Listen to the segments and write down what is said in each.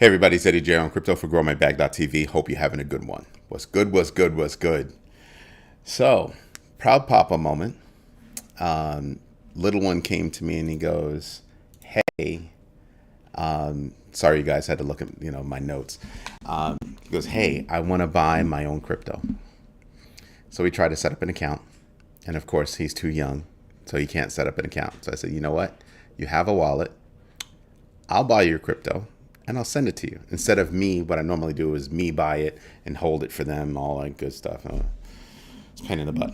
Hey everybody, it's Eddie J on Crypto for GrowMyBag.tv. Hope you're having a good one. What's good, what's good, what's good? So, proud papa moment. Little one came to me and he goes, hey, sorry you guys had to look at, my notes. He goes, hey, I want to buy my own crypto. So we tried to set up an account. And of course, he's too young, so he can't set up an account. So I said, you know what? You have a wallet. I'll buy your crypto and I'll send it to you. Instead of me, what I normally do is me buy it and hold it for them, all that good stuff. It's a pain in the butt.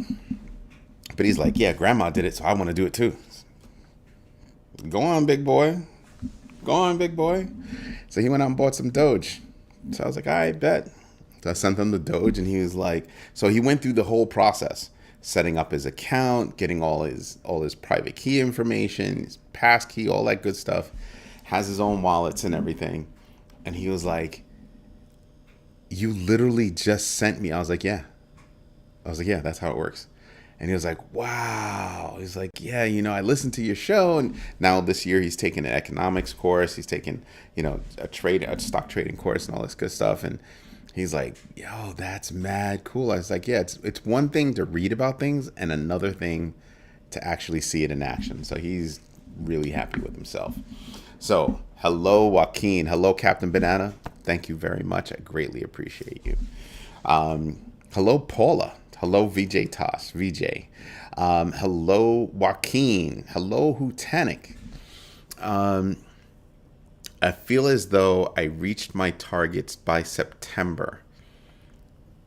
But he's like, yeah, grandma did it, so I want to do it too. Go on, big boy. Go on, big boy. So he went out and bought some Doge. So I was like, I bet. So I sent him the Doge and he was like, so he went through the whole process, setting up his account, getting all his private key information, his pass key, all that good stuff. Has his own wallets and everything. And he was like, you literally just sent me. I was like, yeah. Yeah, that's how it works. And he was like, wow. He's like, yeah, I listened to your show. And now this year he's taking an economics course. He's taking, a stock trading course and all this good stuff. And he's like, yo, that's mad cool. I was like, yeah, it's one thing to read about things and another thing to actually see it in action. So he's really happy with himself. So, hello, Joaquin. Hello, Captain Banana. Thank you very much. I greatly appreciate you. Hello, Paula. Hello, VJ Toss. VJ. Hello, Joaquin. Hello, Hutanic. I feel as though I reached my targets by September.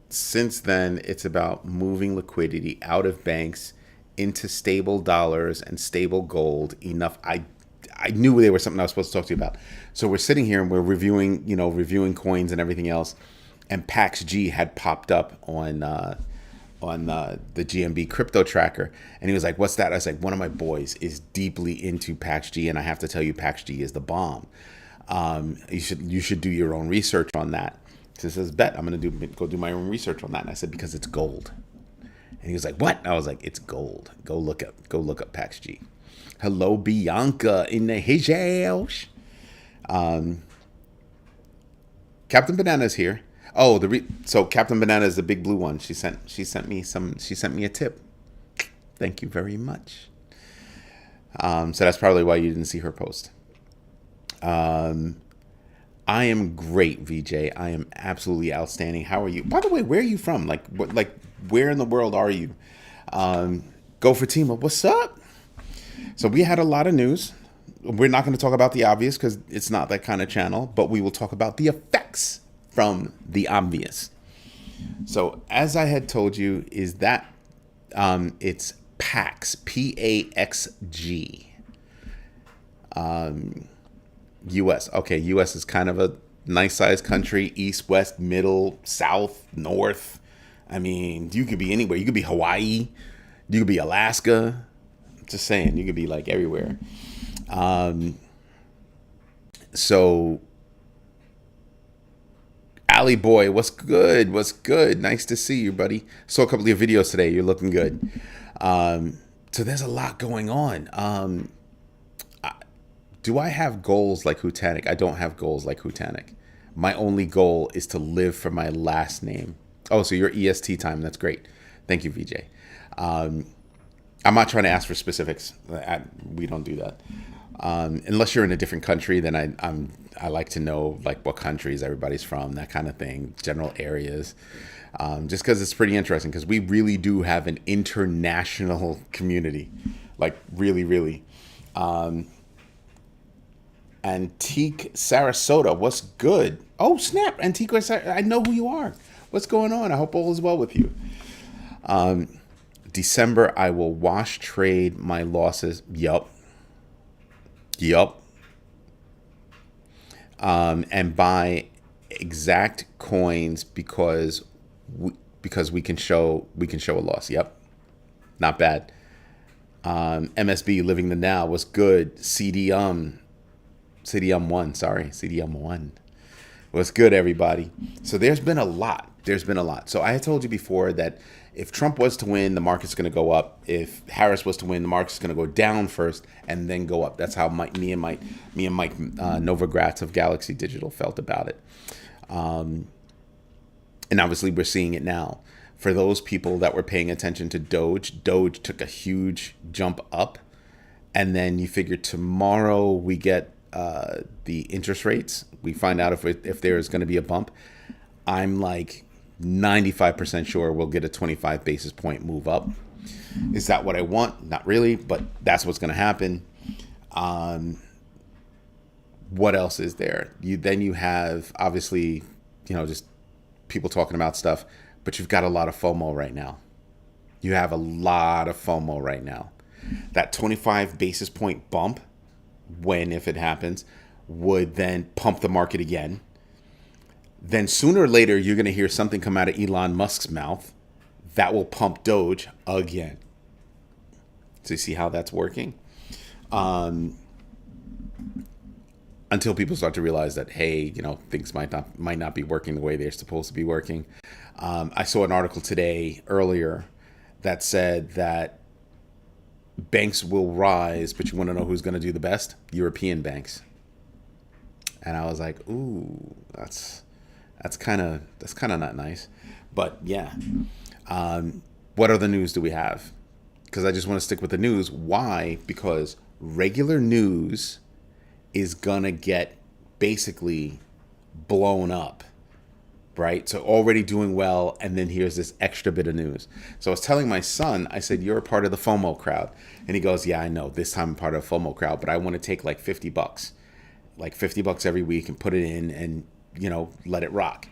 Since then, it's about moving liquidity out of banks into stable dollars and stable gold. I knew they were something I was supposed to talk to you about. So we're sitting here and we're reviewing coins and everything else. And PaxG had popped up on the GMB crypto tracker. And he was like, what's that? I was like, one of my boys is deeply into PaxG. And I have to tell you, PaxG is the bomb. You should do your own research on that. So he says, bet, I'm going to go do my own research on that. And I said, because it's gold. And he was like, what? I was like, it's gold. Go look up PaxG. Hello, Bianca in the house. Captain Banana's here. Oh, so Captain Banana is the big blue one. She sent me a tip. Thank you very much. So that's probably why you didn't see her post. I am great, VJ. I am absolutely outstanding. How are you? By the way, where are you from? Like where in the world are you? Go for Tima. What's up? So we had a lot of news. We're not going to talk about the obvious because it's not that kind of channel, but we will talk about the effects from the obvious. So as I had told you, is that it's PAX, P-A-X-G. U.S. Okay, U.S. is kind of a nice sized country, east, west, middle, south, north. I mean, you could be anywhere. You could be Hawaii. You could be Alaska. Just saying, you could be like everywhere. So, Ali boy, what's good? What's good? Nice to see you, buddy. Saw a couple of your videos today. You're looking good. So there's a lot going on. Do I have goals like Hutanic? I don't have goals like Hutanic. My only goal is to live for my last name. Oh, so you're EST time. That's great. Thank you, VJ. I'm not trying to ask for specifics. We don't do that. Unless you're in a different country, then I like to know like what countries everybody's from, that kind of thing, general areas. Just because it's pretty interesting because we really do have an international community, like really, really. Antique Sarasota, what's good? Oh snap, Antique Sarasota, I know who you are. What's going on? I hope all is well with you. December, I will wash trade my losses. Yup. And buy exact coins because we can show a loss. Yep. Not bad. MSB living the now was good. CDM1. What's good, everybody? So there's been a lot. there's been a lot. So I had told you before that if Trump was to win, the market's going to go up. If Harris was to win, the market's going to go down first and then go up. That's how me and Mike Novogratz of Galaxy Digital felt about it. And obviously we're seeing it now. For those people that were paying attention to Doge took a huge jump up. And then you figure tomorrow we get the interest rates. We find out if there is going to be a bump. I'm like 95% sure we'll get a 25 basis point move up. Is that what I want? Not really, but that's what's going to happen. What else is there? You have obviously, just people talking about stuff, but you've got a lot of FOMO right now. You have a lot of FOMO right now. That 25 basis point bump, if it happens, would then pump the market again. Then sooner or later, you're going to hear something come out of Elon Musk's mouth that will pump Doge again. So you see how that's working? Until people start to realize that, hey, things might not be working the way they're supposed to be working. I saw an article earlier that said that banks will rise, but you want to know who's going to do the best? European banks. And I was like, ooh, that's kind of not nice. But yeah, what other news do we have? Because I just want to stick with the news. Why? Because regular news is gonna get basically blown up, right? So already doing well, and then here's this extra bit of news. So I was telling my son, I said, you're a part of the FOMO crowd. And he goes, yeah, I know, this time I'm part of the FOMO crowd, but I want to take like $50, like $50 every week and put it in and, let it rock.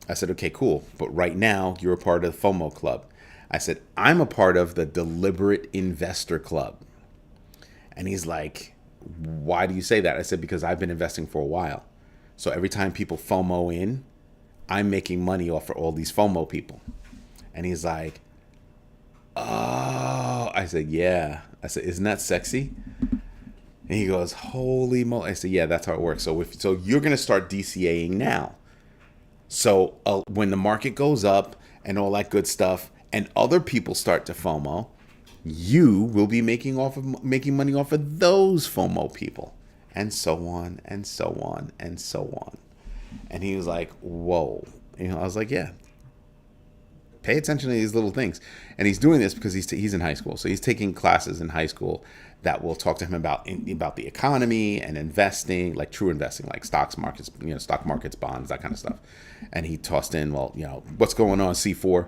I said, okay, cool. But right now you're a part of the FOMO club. I said, I'm a part of the Deliberate Investor Club. And he's like, why do you say that? I said, because I've been investing for a while. So every time people FOMO in, I'm making money off of all these FOMO people. And he's like, oh. I said, yeah. I said, isn't that sexy? And he goes, holy moly. I said, yeah, that's how it works. So you're going to start DCAing now. So when the market goes up and all that good stuff and other people start to FOMO, you will be making money off of those FOMO people, and so on and so on and so on. And he was like, whoa. I was like, yeah, pay attention to these little things. And he's doing this because he's in high school. So he's taking classes in high school that will talk to him about the economy and investing, like true investing, like stock markets, bonds, that kind of stuff. And he tossed in, what's going on, C4?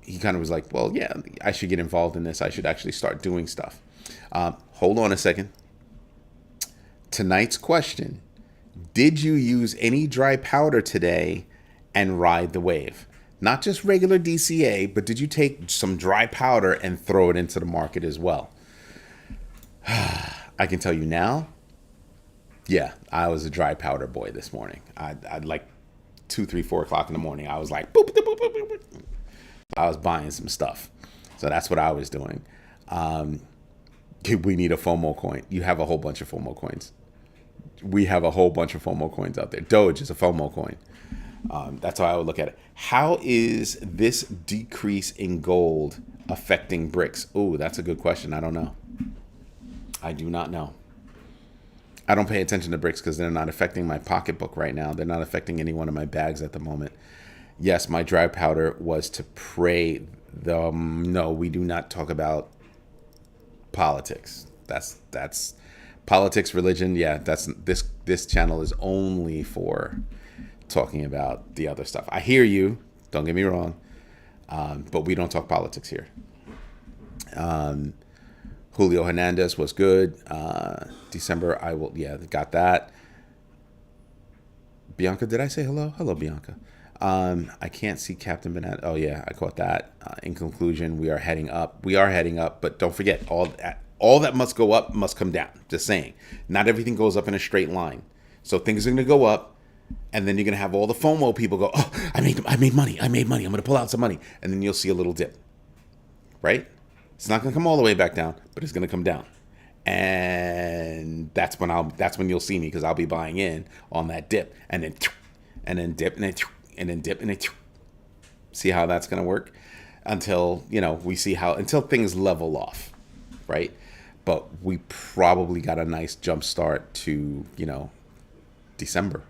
He kind of was like, well, yeah, I should get involved in this. I should actually start doing stuff. Hold on a second. Tonight's question: did you use any dry powder today and ride the wave? Not just regular DCA, but did you take some dry powder and throw it into the market as well? I can tell you now, yeah, I was a dry powder boy this morning. I'd like 2, 3, 4 o'clock in the morning. I was like, boop, boop, boop, boop, boop. I was buying some stuff. So that's what I was doing. We need a FOMO coin. You have a whole bunch of FOMO coins. We have a whole bunch of FOMO coins out there. Doge is a FOMO coin. That's how I would look at it. How is this decrease in gold affecting BRICS? Oh, that's a good question. I don't know. I do not know. I don't pay attention to BRICS because they're not affecting my pocketbook right now. They're not affecting any one of my bags at the moment. Yes, my dry powder was to pray. No, we do not talk about politics. That's politics, religion. Yeah, that's this channel is only for talking about the other stuff. I hear you. Don't get me wrong, but we don't talk politics here. Julio Hernandez was good. December, got that. Bianca, did I say hello? Hello, Bianca. I can't see Captain Banana. Oh yeah, I caught that. In conclusion, we are heading up. But don't forget, all that must go up must come down. Just saying, not everything goes up in a straight line. So things are going to go up, and then you're going to have all the FOMO people go, oh, I made money. I'm going to pull out some money, and then you'll see a little dip. Right? It's not going to come all the way back down, but it's going to come down. And that's when you'll see me, because I'll be buying in on that dip, and then dip, and then dip, and then dip, and then see how that's going to work until, we see how, until things level off, right? But we probably got a nice jump start to, December.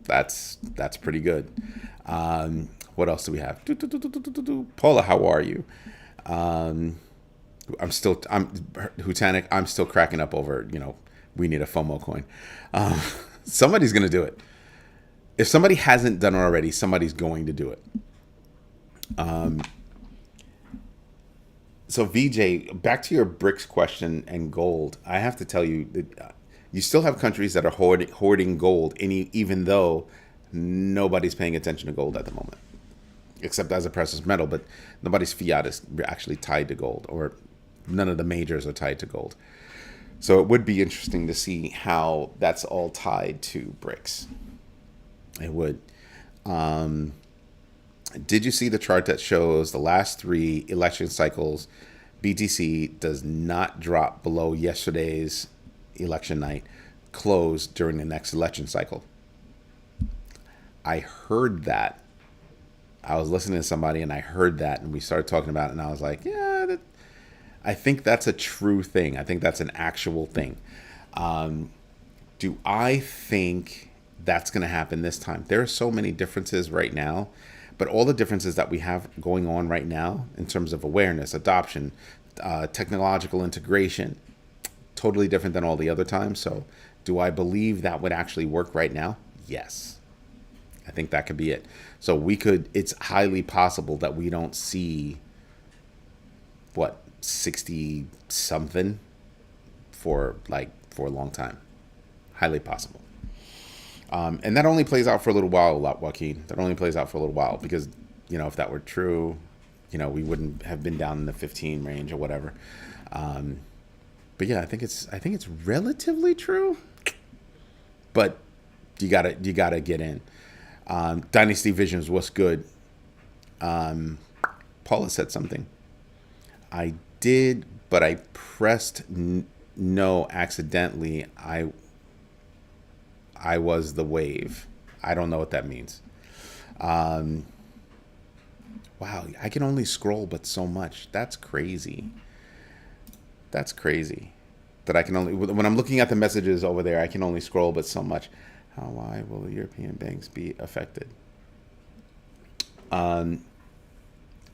That's pretty good. What else do we have? Paula, how are you? I'm Hutanic. I'm still cracking up over, we need a FOMO coin. Somebody's going to do it. If somebody hasn't done it already, somebody's going to do it. So VJ, back to your BRICS question and gold. I have to tell you that you still have countries that are hoarding gold, even though nobody's paying attention to gold at the moment, except as a precious metal. But nobody's fiat is actually tied to gold, or none of the majors are tied to gold. So it would be interesting to see how that's all tied to BRICS. It would. Did you see the chart that shows the last 3 election cycles? BTC does not drop below yesterday's election night close during the next election cycle. I heard that. I was listening to somebody and I heard that, and we started talking about it, and I was like, yeah, I think that's a true thing. I think that's an actual thing. Do I think that's going to happen this time? There are so many differences right now. But all the differences that we have going on right now in terms of awareness, adoption, technological integration, totally different than all the other times. So do I believe that would actually work right now? Yes. I think that could be it. So it's highly possible that we don't see, 60 something for a long time. Highly possible. And that only plays out for a little while, Joaquin. That only plays out for a little while because, if that were true, we wouldn't have been down in the 15 range or whatever. But yeah, I think it's relatively true. But you gotta get in. Dynasty Visions, what's good? Paula said something. I did, but I pressed no accidentally. I was the wave. I don't know what that means. Wow, I can only scroll but so much. That's crazy. That I can only, when I'm looking at the messages over there, I can only scroll but so much. Why will the European banks be affected? I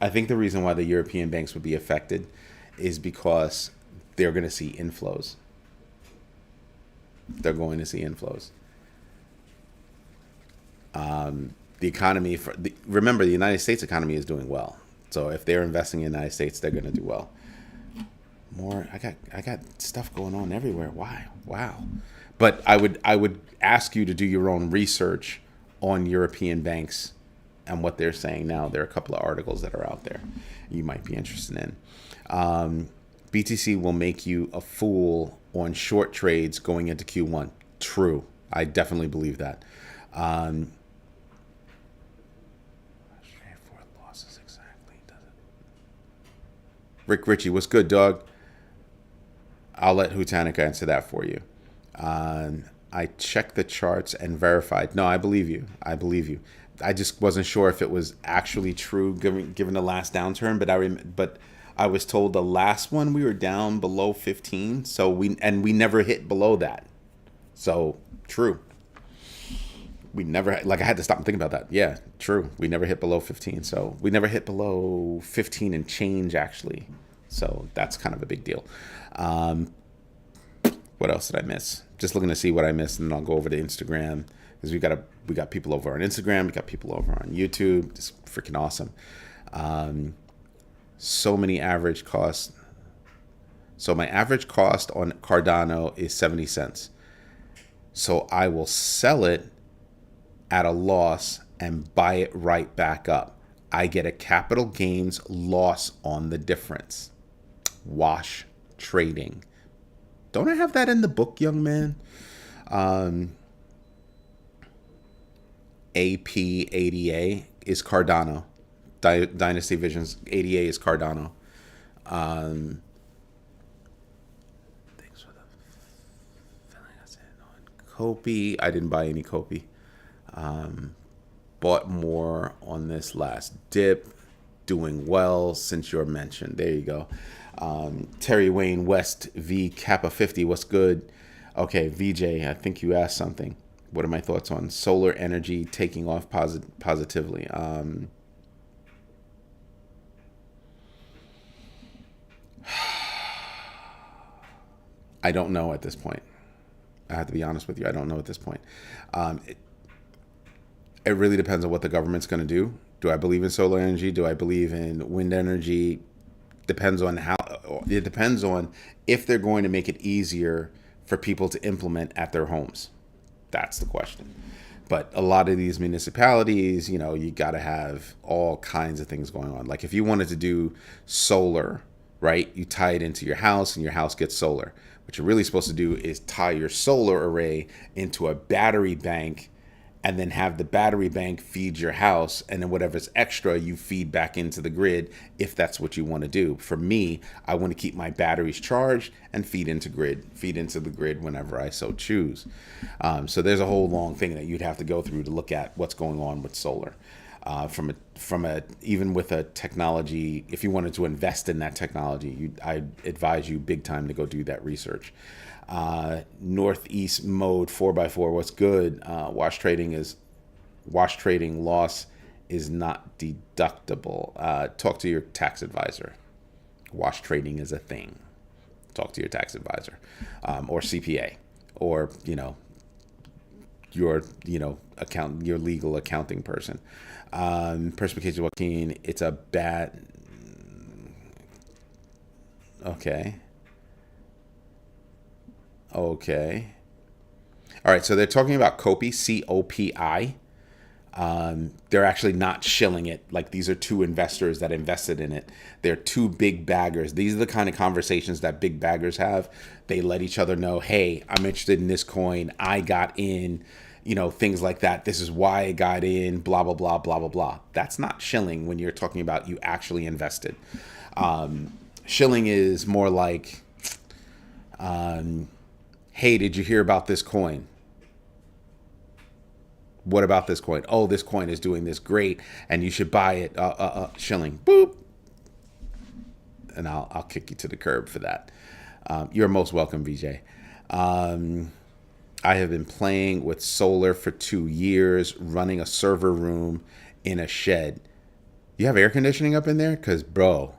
think the reason why the European banks would be affected is because they're going to see inflows. They're going to see inflows. The economy remember, the United States economy is doing well. So if they're investing in the United States, they're going to do well. I got stuff going on everywhere. Why? Wow. But I would ask you to do your own research on European banks and what they're saying now. There are a couple of articles that are out there you might be interested in. BTC will make you a fool on short trades going into Q1. True. I definitely believe that. Rick Ritchie, what's good, dog? I'll let Hutanica answer that for you. I checked the charts and verified. No, I believe you. I just wasn't sure if it was actually true given the last downturn. But I was told the last one we were down below 15. So we never hit below that. So true. We never, I had to stop and think about that. Yeah, true. We never hit below 15. So we never hit below 15 and change, actually. So that's kind of a big deal. What else did I miss? Just looking to see what I missed, and then I'll go over to Instagram, because we got people over on Instagram, we got people over on YouTube. It's freaking awesome. So many average costs. So my average cost on Cardano is 70 cents. So I will sell it at a loss and buy it right back up. I get a capital gains loss on the difference. Wash trading. Don't I have that in the book, young man? AP80A is Cardano. Dynasty Visions 80A is Cardano. Thanks for the filling us in on Kopi. I didn't buy any Kopi. bought more on this last dip. Doing well since your mention. There you go. Terry Wayne West V Kappa 50. What's good? Okay, VJ, I think you asked something. What are my thoughts on solar energy taking off positively? I don't know at this point. I have to be honest with you. I don't know at this point. It really depends on what the government's going to do. Do I believe in solar energy? Do I believe in wind energy? Depends on how. It depends on if they're going to make it easier for people to implement at their homes. That's the question. But a lot of these municipalities, you got to have all kinds of things going on. Like if you wanted to do solar, right? You tie it into your house and your house gets solar. What you're really supposed to do is tie your solar array into a battery bank and then have the battery bank feed your house, and then whatever's extra you feed back into the grid if that's what you want to do. For me, I want to keep my batteries charged and feed into the grid whenever I so choose. So there's a whole long thing that you'd have to go through to look at what's going on with solar. Even with a technology, if you wanted to invest in that technology, I advise you big time to go do that research. Northeast mode 4x4. What's good? Wash trading loss is not deductible. Talk to your tax advisor. Wash trading is a thing. Talk to your tax advisor, or CPA, or your your legal accounting person. Perspicacious Joaquin, it's a bad. Okay. All right, so they're talking about Copi, COPI. They're actually not shilling it. Like, these are two investors that invested in it. They're two big baggers. These are the kind of conversations that big baggers have. They let each other know, hey, I'm interested in this coin. I got in, things like that. This is why I got in, blah, blah, blah, blah, blah, blah. That's not shilling when you're talking about you actually invested. Shilling is more like, hey, did you hear about this coin? What about this coin? Oh, this coin is doing this great, and you should buy it. Shilling, boop, and I'll kick you to the curb for that. You're most welcome, VJ. I have been playing with solar for 2 years, running a server room in a shed. You have air conditioning up in there? Cause bro,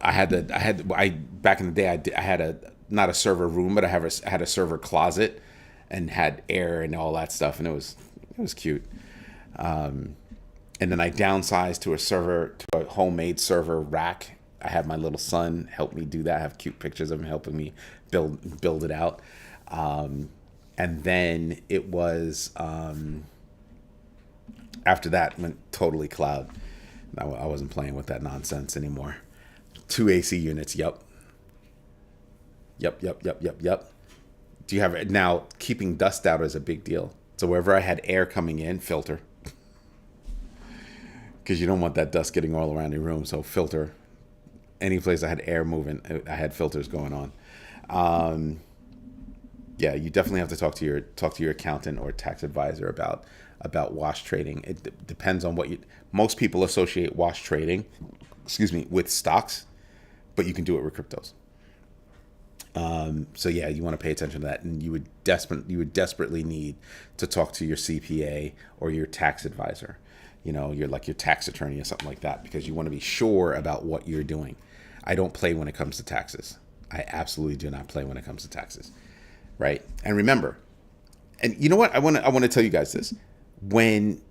I back in the day I had not a server room, but I had a server closet and had air and all that stuff, and it was cute. And then I downsized to a homemade server rack. I had my little son help me do that. I have cute pictures of him helping me build it out. And then it was after that went totally cloud. I wasn't playing with that nonsense anymore. 2 AC units. Yep. Do you have it now? Keeping dust out is a big deal. So wherever I had air coming in, filter, because you don't want that dust getting all around your room. So filter. Any place I had air moving, I had filters going on. Yeah, you definitely have to talk to your accountant or tax advisor about wash trading. It depends on most people associate wash trading, with stocks, but you can do it with cryptos. So yeah, you want to pay attention to that, and you would desperately need to talk to your CPA or your tax advisor, your tax attorney or something like that, because you want to be sure about what you're doing. I don't play when it comes to taxes. I absolutely do not play when it comes to taxes, right? And remember, and you know what? I want to tell you guys this: when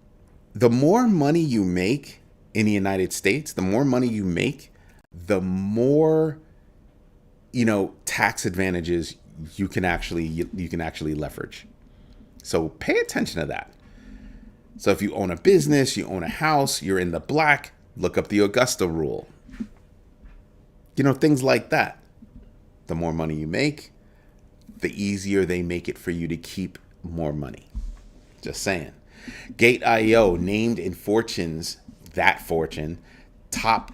the more money you make in the United States, the more money you make, the more tax advantages you can actually leverage. So pay attention to that. So if you own a business, you own a house, you're in the black, look up the Augusta rule. Things like that. The more money you make, the easier they make it for you to keep more money. Just saying. Gate.io named in Fortune top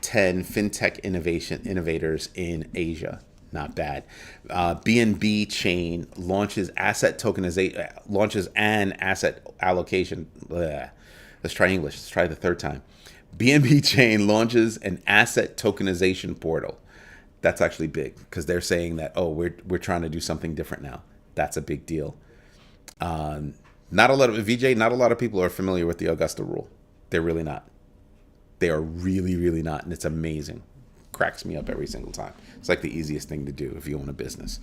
10 fintech innovators in Asia. Not bad. BNB chain launches asset tokenization, launches an asset allocation. Bleh. Let's try English. Let's try the third time. BNB chain launches an asset tokenization portal. That's actually big because they're saying that, oh, we're trying to do something different now. That's a big deal. Not a lot of VJ. Not a lot of people are familiar with the Augusta rule. They're really not. They are really, really not, and it's amazing. Cracks me up every single time. It's like the easiest thing to do if you own a business.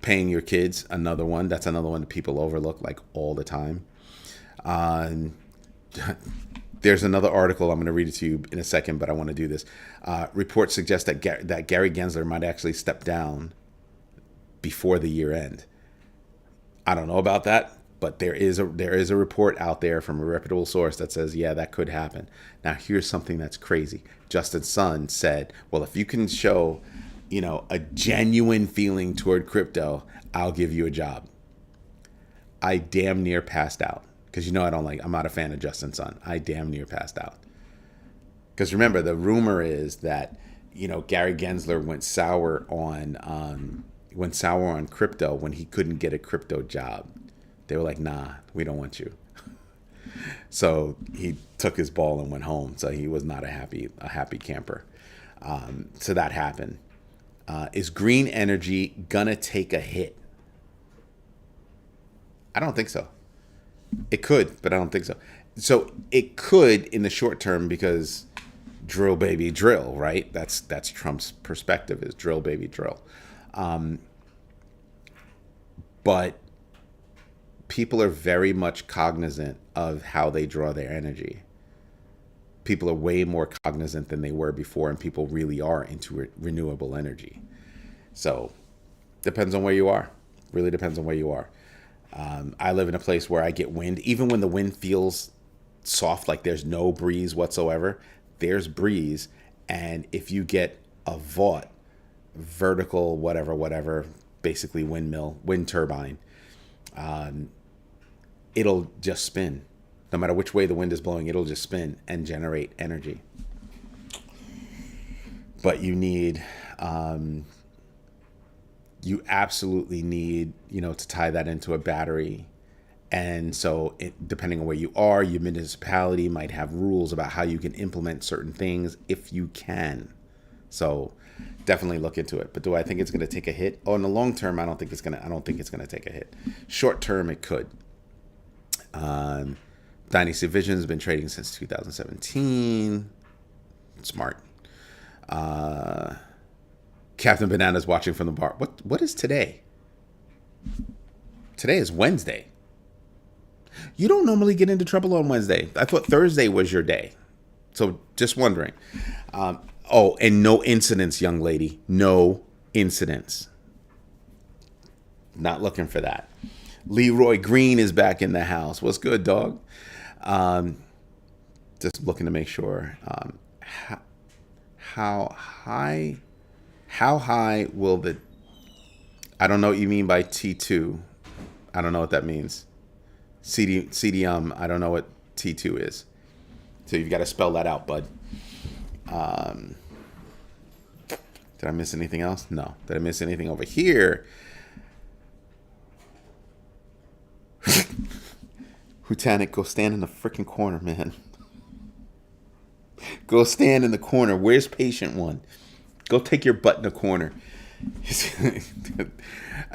Paying your kids, another one. That's another one that people overlook like all the time. There's another article. I'm going to read it to you in a second, but I want to do this. Reports suggest that Gary Gensler might actually step down before the year end. I don't know about that, but there is a report out there from a reputable source that says, yeah, that could happen. Now, here's something that's crazy. Justin Sun said, well, if you can show, a genuine feeling toward crypto, I'll give you a job. I damn near passed out because, I'm not a fan of Justin Sun. I damn near passed out. Because remember, the rumor is that, Gary Gensler went sour on crypto when he couldn't get a crypto job. They were like, nah, we don't want you. So he took his ball and went home. So he was not a happy camper. So that happened. Is green energy gonna take a hit? I don't think so. It could, but I don't think so. So it could in the short term because drill baby drill, right? That's Trump's perspective is drill baby drill. But people are very much cognizant of how they draw their energy. People are way more cognizant than they were before, and people really are into renewable energy. So depends on where you are. Really depends on where you are. I live in a place where I get wind. Even when the wind feels soft, like there's no breeze whatsoever, there's breeze. And if you get a vertical, whatever, basically wind turbine, it'll just spin. No matter which way the wind is blowing, it'll just spin and generate energy. But you need, you absolutely need, to tie that into a battery. And so depending on where you are, your municipality might have rules about how you can implement certain things if you can. So definitely look into it. But do I think it's going to take a hit? Oh, in the long term, I don't think it's going to take a hit. Short term, it could. Dynasty Vision has been trading since 2017. Smart. Captain Banana's watching from the bar. What is today? Today is Wednesday. You don't normally get into trouble on Wednesday. I thought Thursday was your day. So just wondering. And no incidents, young lady. No incidents. Not looking for that. Leroy Green is back in the house. What's good, dog? Just looking to make sure. How high will the... I don't know what you mean by T2. I don't know what that means. CDM, I don't know what T2 is. So you've got to spell that out, bud. Did I miss anything else? No. Did I miss anything over here? Hutanic, go stand in the freaking corner, man. Go stand in the corner. Where's patient one? Go take your butt in the corner.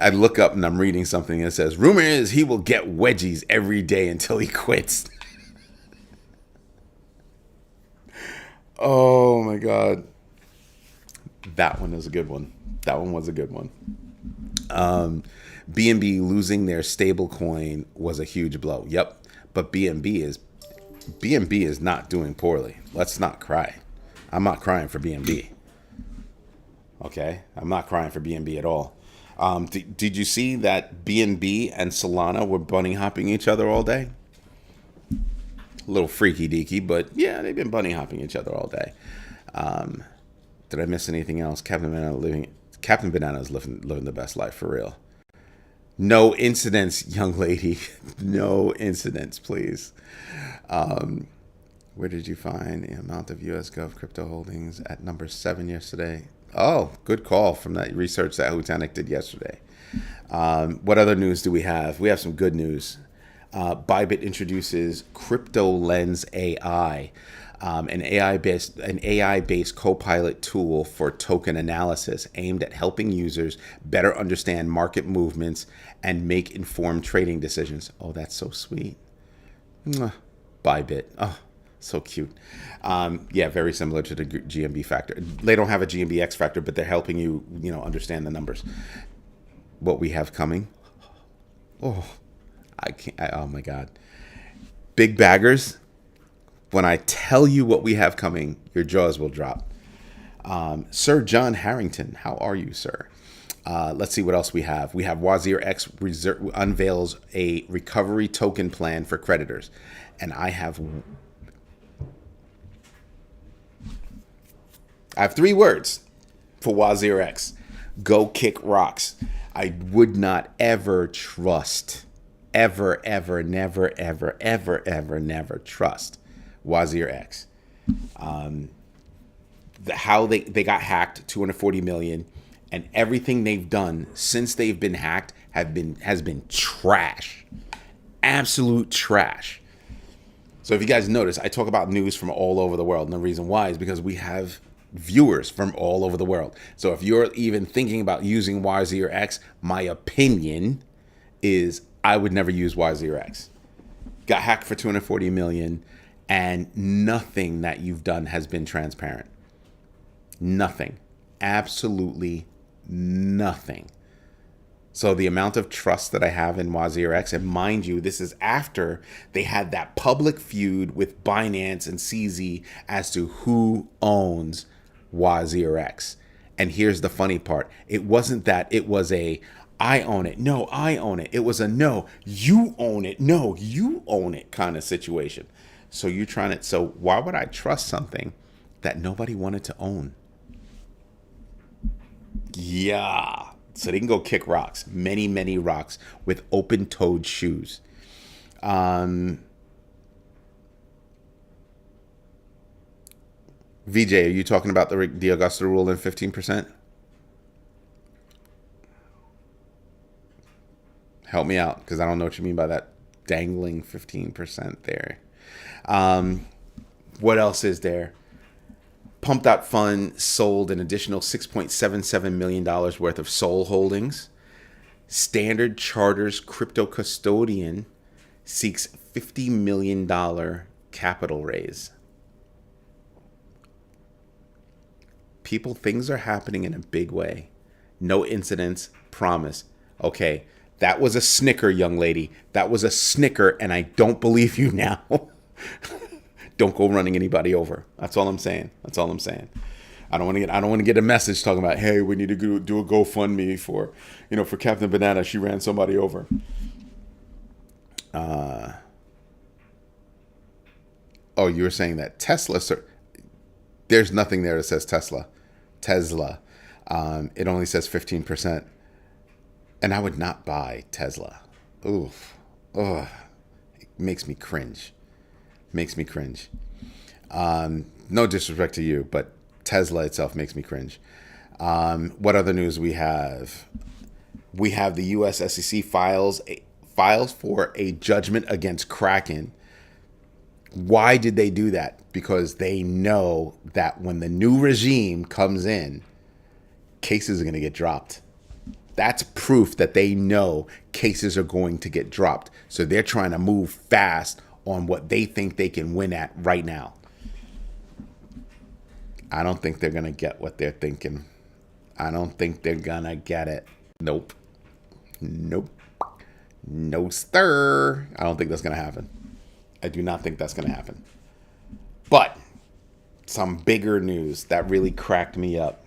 I look up and I'm reading something that says, rumor is he will get wedgies every day until he quits. Oh my God. That one is a good one. That one was a good one. BNB losing their stable coin was a huge blow. Yep. But BNB is not doing poorly. Let's not cry. I'm not crying for BNB. Okay? I'm not crying for BNB at all. Did you see that BNB and Solana were bunny hopping each other all day? A little freaky deaky, but yeah, they've been bunny hopping each other all day. Did I miss anything else? Captain Banana is living the best life for real. No incidents, young lady. No incidents, please. Where did you find the amount of US Gov crypto holdings at number 7 yesterday? Oh, good call from that research that Hutanic did yesterday. What other news do we have? We have some good news. Bybit introduces Crypto Lens AI, an AI-based co-pilot tool for token analysis aimed at helping users better understand market movements and make informed trading decisions. Oh, that's so sweet. Mwah. Bybit. Oh, so cute. Yeah, very similar to the GMB factor. They don't have a GMB X factor, but they're helping you, understand the numbers. What we have coming. Oh, I can't. Oh my God. Big baggers. When I tell you what we have coming, your jaws will drop. Sir John Harrington, how are you, sir? Let's see what else we have. We have Wazir X unveils a recovery token plan for creditors. And I have 3 words for Wazir X. Go kick rocks. I would not ever trust, ever, never trust Wazir X. How they got hacked, 240 million, and everything they've done since they've been hacked has been trash, absolute trash. So if you guys notice, I talk about news from all over the world, and the reason why is because we have viewers from all over the world. So if you're even thinking about using Wazir X, my opinion is I would never use Wazir X. Got hacked for 240 million, and nothing that you've done has been transparent. Nothing. Absolutely nothing. So the amount of trust that I have in Wazir X, and mind you, this is after they had that public feud with Binance and CZ as to who owns Wazir X. And here's the funny part. It wasn't that it was a, I own it. No, I own it. It was a, no, you own it. No, you own it kind of situation. So you're trying to, so why would I trust something that nobody wanted to own? Yeah. So they can go kick rocks, many rocks with open-toed shoes. VJ, are you talking about the Augusta rule and 15%? Help me out, because I don't know what you mean by that dangling 15% there. What else is there? Pump. Fund sold an additional $6.77 million worth of SOL holdings. Standard Charter's crypto custodian seeks $50 million capital raise. People, things are happening in a big way. No incidents, promise. Okay, that was a snicker, young lady. That was a snicker, and I don't believe you now. Don't go running anybody over. That's all I'm saying. I don't want to get a message talking about, hey, we need to do a GoFundMe for Captain Banana. She ran somebody over. Oh, you were saying that Tesla, sir. There's nothing there that says Tesla. It only says 15%. And I would not buy Tesla. Oof. Ugh. It makes me cringe. No disrespect to you, but Tesla itself makes me cringe. What other news we have? We have the U.S. SEC files for a judgment against Kraken. Why did they do that? Because they know that when the new regime comes in, cases are going to get dropped. That's proof that they know cases are going to get dropped. So they're trying to move fast on what they think they can win at right now. I don't think they're going to get what they're thinking. I don't think they're going to get it. Nope. No, sir. I don't think that's going to happen. I do not think that's going to happen. But some bigger news that really cracked me up.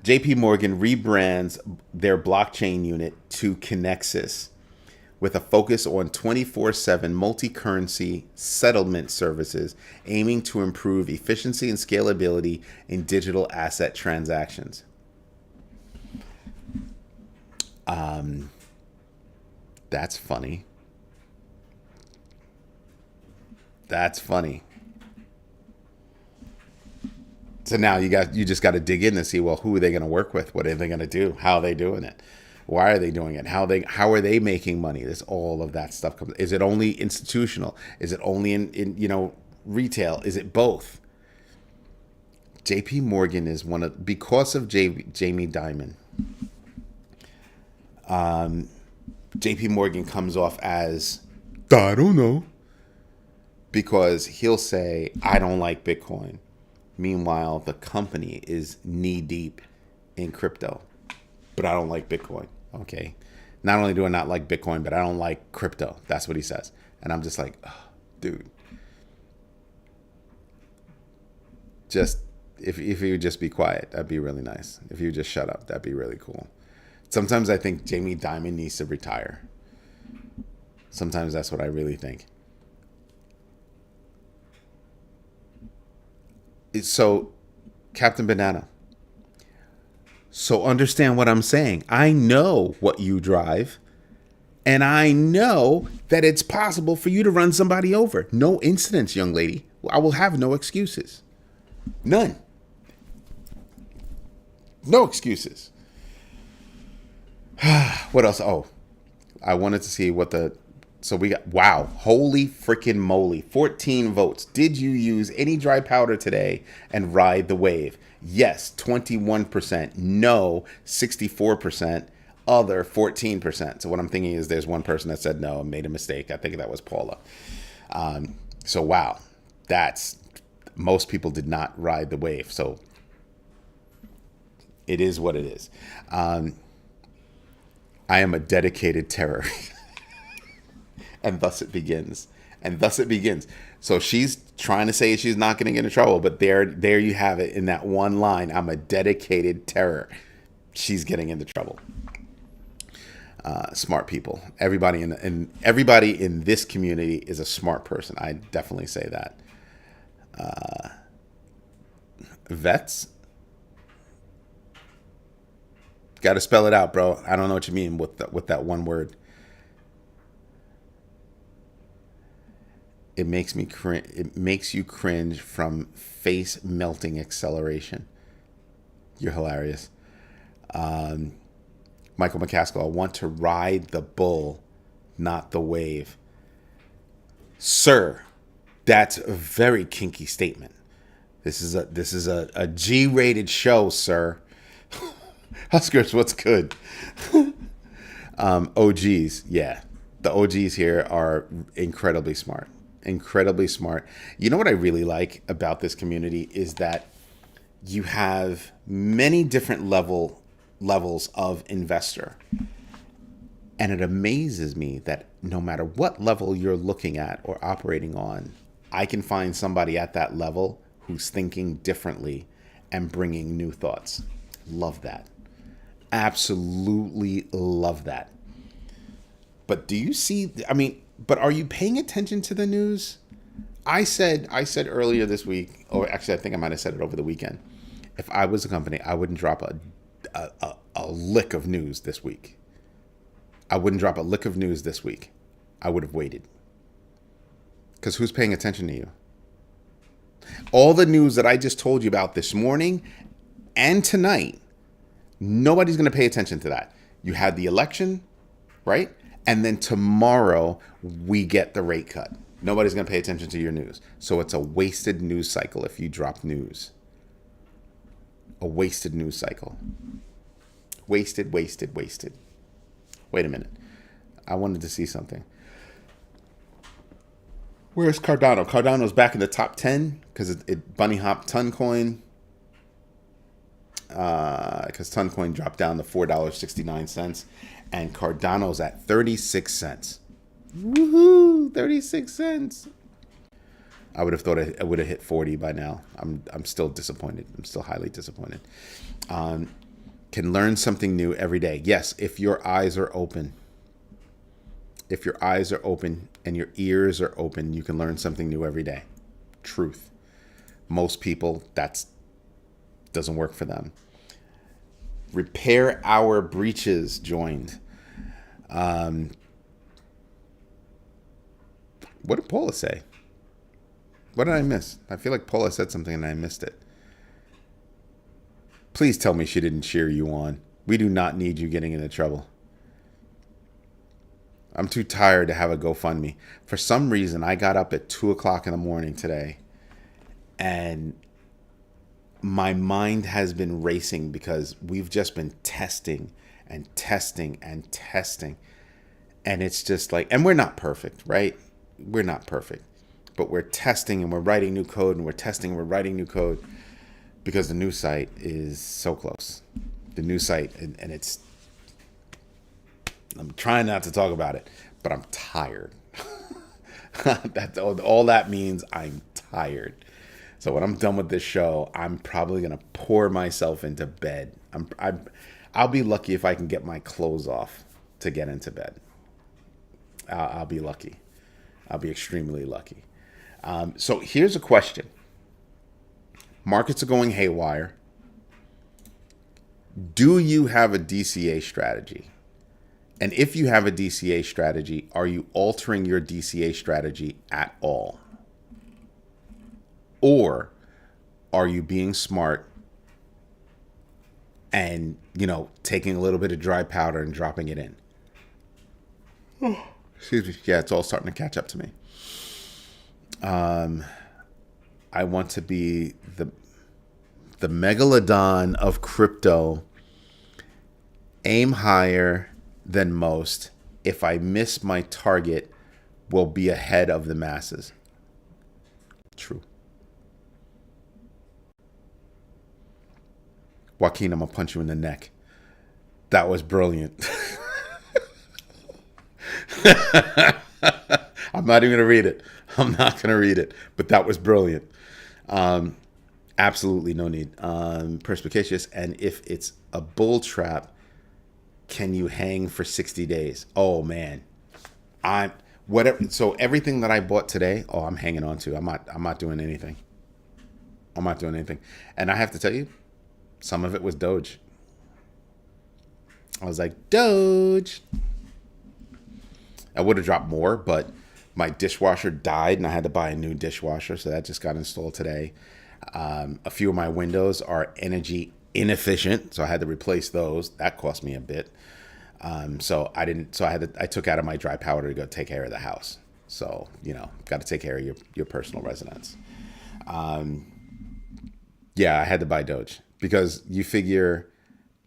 JP Morgan rebrands their blockchain unit to Kinexys, with a focus on 24/7 multi-currency settlement services, aiming to improve efficiency and scalability in digital asset transactions. That's funny. So now you just got to dig in to see, well, who are they going to work with? What are they going to do? How are they doing it? Why are they doing it? How are they making money? There's all of that stuff comes. Is it only institutional? Is it only in retail? Is it both? JP Morgan is because of Jamie Dimon. JP Morgan comes off as, I don't know, because he'll say, I don't like Bitcoin. Meanwhile, the company is knee deep in crypto, but I don't like Bitcoin. Okay. Not only do I not like Bitcoin, but I don't like crypto. That's what he says. And I'm just like, oh, dude, just if you would just be quiet, that'd be really nice. If you just shut up, that'd be really cool. Sometimes I think Jamie Dimon needs to retire. Sometimes that's what I really think. So, Captain Banana. So understand what I'm saying. I know what you drive, and I know that it's possible for you to run somebody over. No incidents, young lady. I will have no excuses. None. No excuses. What else? Oh, I wanted to see so we got, wow, holy freaking moly, 14 votes. Did you use any dry powder today and ride the wave? Yes, 21%. No, 64%. Other, 14%. So what I'm thinking is there's one person that said no and made a mistake. I think that was Paula. So wow, most people did not ride the wave. So it is what it is. I am a dedicated terror. And thus it begins. And thus it begins. So she's trying to say she's not going to get in trouble, but there you have it in that one line. I'm a dedicated terror. She's getting into trouble. Smart people. Everybody in this community is a smart person. I definitely say that. Vets. Got to spell it out, bro. I don't know what you mean with that one word. It makes me cringe. It makes you cringe from face melting acceleration. You're hilarious. Michael McCaskill, I want to ride the bull, not the wave. Sir, that's a very kinky statement. This is a G-rated show, sir. Huskers, what's good? OGs, yeah. The OGs here are incredibly smart. Incredibly smart. You know what I really like about this community is that you have many different levels of investor. And it amazes me that no matter what level you're looking at or operating on, I can find somebody at that level who's thinking differently and bringing new thoughts. Love that. Absolutely love that. But do you see, but are you paying attention to the news? I said earlier this week, or actually I think I might have said it over the weekend. If I was a company, I wouldn't drop a lick of news this week. I wouldn't drop a lick of news this week. I would have waited. Because who's paying attention to you? All the news that I just told you about this morning and tonight, nobody's going to pay attention to that. You had the election, right? And then tomorrow we get the rate cut. Nobody's going to pay attention to your news. So it's a wasted news cycle if you drop news. A wasted news cycle. Wasted. Wait a minute. I wanted to see something. Where's Cardano? Cardano's back in the top 10 because it bunny hopped Toncoin. Because Toncoin dropped down to $4.69. And Cardano's at 36 cents. Woohoo! 36 cents. I would have thought it would have hit 40 by now. I'm still disappointed. I'm still highly disappointed. Can learn something new every day. Yes, if your eyes are open. If your eyes are open and your ears are open, you can learn something new every day. Truth. Most people, that doesn't work for them. Repair Our Breaches joined. What did Paula say? What did I miss? I feel like Paula said something and I missed it. Please tell me she didn't cheer you on. We do not need you getting into trouble. I'm too tired to have a GoFundMe. For some reason, I got up at 2 o'clock in the morning today, and my mind has been racing because we've just been testing and testing and testing. And it's just like, and we're not perfect, right? We're not perfect. But we're testing and we're writing new code, and we're testing and we're writing new code because the new site is so close. The new site, and it's, I'm trying not to talk about it, but I'm tired. That's all that means. I'm tired. So when I'm done with this show, I'm probably gonna pour myself into bed. I'll be lucky if I can get my clothes off to get into bed. I'll be lucky. I'll be extremely lucky. So here's a question. Markets are going haywire. Do you have a DCA strategy? And if you have a DCA strategy, are you altering your DCA strategy at all? Or are you being smart and, taking a little bit of dry powder and dropping it in? Excuse me. Yeah, it's all starting to catch up to me. I want to be the megalodon of crypto. Aim higher than most. If I miss my target, will be ahead of the masses. True. Joaquin, I'm going to punch you in the neck. That was brilliant. I'm not even going to read it. I'm not going to read it. But that was brilliant. Absolutely no need. Perspicacious. And if it's a bull trap, can you hang for 60 days? Oh, man. So everything that I bought today, I'm hanging on to. I'm not doing anything. I'm not doing anything. And I have to tell you, some of it was Doge. I was like, Doge. I would have dropped more, but my dishwasher died and I had to buy a new dishwasher. So that just got installed today. A few of my windows are energy inefficient, so I had to replace those. That cost me a bit. I took out of my dry powder to go take care of the house. So, got to take care of your personal residence. Yeah, I had to buy Doge because you figure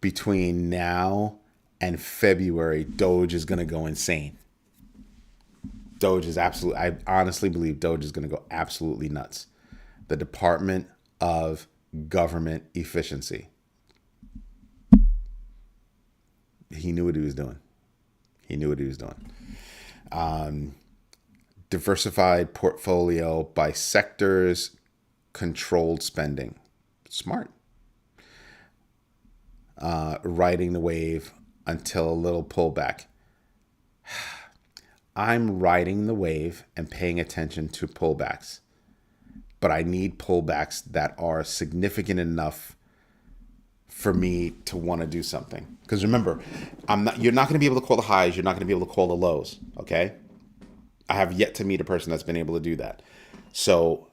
between now and February, Doge is going to go insane. I honestly believe Doge is going to go absolutely nuts. The Department of Government Efficiency. He knew what he was doing. Diversified portfolio by sectors, controlled spending. Smart. Riding the wave until a little pullback. I'm riding the wave and paying attention to pullbacks. But I need pullbacks that are significant enough for me to want to do something. Because remember, you're not going to be able to call the highs. You're not going to be able to call the lows. Okay? I have yet to meet a person that's been able to do that. So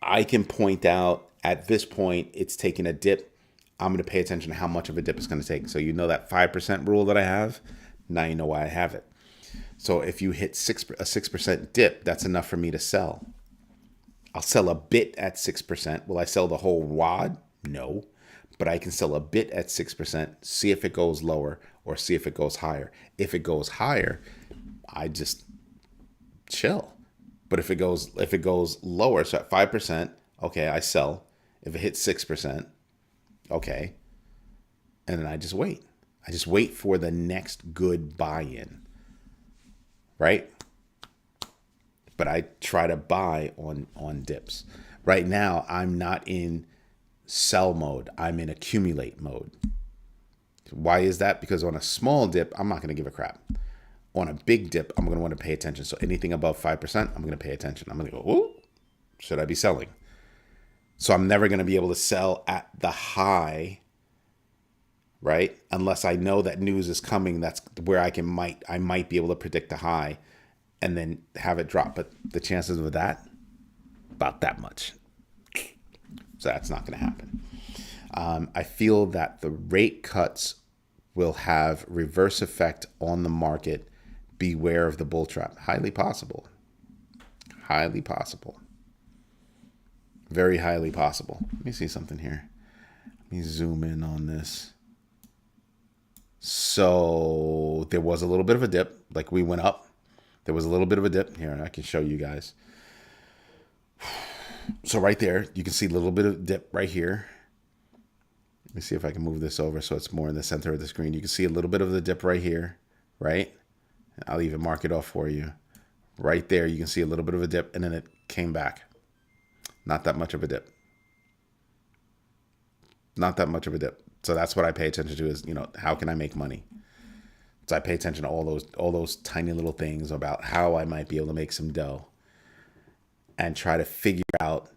I can point out at this point, it's taking a dip. I'm going to pay attention to how much of a dip it's going to take. So that 5% rule that I have, now you know why I have it. So if you hit a 6% dip, that's enough for me to sell. I'll sell a bit at 6%. Will I sell the whole wad? No. But I can sell a bit at 6%, see if it goes lower or see if it goes higher. If it goes higher, I just chill. But if it goes lower, so at 5%, okay, I sell. If it hits 6%, okay. And then I just wait. I just wait for the next good buy-in. Right? But I try to buy on dips. Right now, I'm not in sell mode. I'm in accumulate mode. Why is that? Because on a small dip, I'm not going to give a crap. On a big dip, I'm going to want to pay attention. So anything above 5%, I'm going to pay attention. I'm going to go, ooh, should I be selling? So I'm never going to be able to sell at the high, right? Unless I know that news is coming. That's where I might be able to predict the high and then have it drop. But the chances of that, about that much. So that's not going to happen. I feel that the rate cuts will have reverse effect on the market. Beware of the bull trap. Highly possible. Highly possible. Very highly possible. Let me see something here. Let me zoom in on this. So there was a little bit of a dip. Like we went up. There was a little bit of a dip. Here, I can show you guys. So right there, you can see a little bit of dip right here. Let me see if I can move this over so it's more in the center of the screen. You can see a little bit of the dip right here, right? I'll even mark it off for you. Right there, you can see a little bit of a dip, and then it came back. Not that much of a dip. Not that much of a dip. So that's what I pay attention to is, how can I make money? So I pay attention to all those tiny little things about how I might be able to make some dough and try to figure out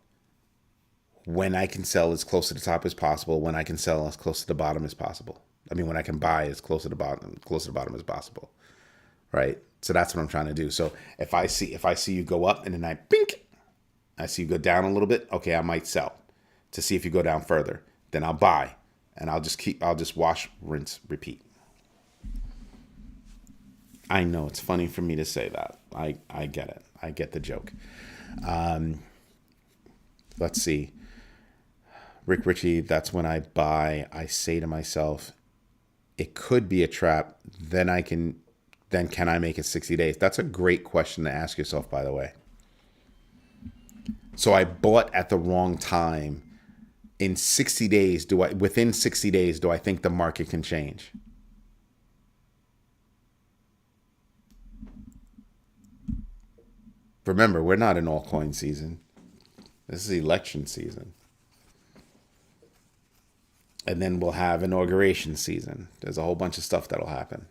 when I can sell as close to the top as possible, when I can sell as close to the bottom as possible. I mean, when I can buy as close to the bottom as possible. Right? So that's what I'm trying to do. So if I see you go up and then I see you go down a little bit, okay, I might sell to see if you go down further. Then I'll buy and I'll just wash, rinse, repeat. I know it's funny for me to say that. I get it. I get the joke. Let's see. Rick Ritchie, that's when I buy. I say to myself, it could be a trap. Then can I make it 60 days? That's a great question to ask yourself, by the way. So I bought at the wrong time. In 60 days, within 60 days, do I think the market can change? Remember, we're not in altcoin season. This is election season. And then we'll have inauguration season. There's a whole bunch of stuff that'll happen.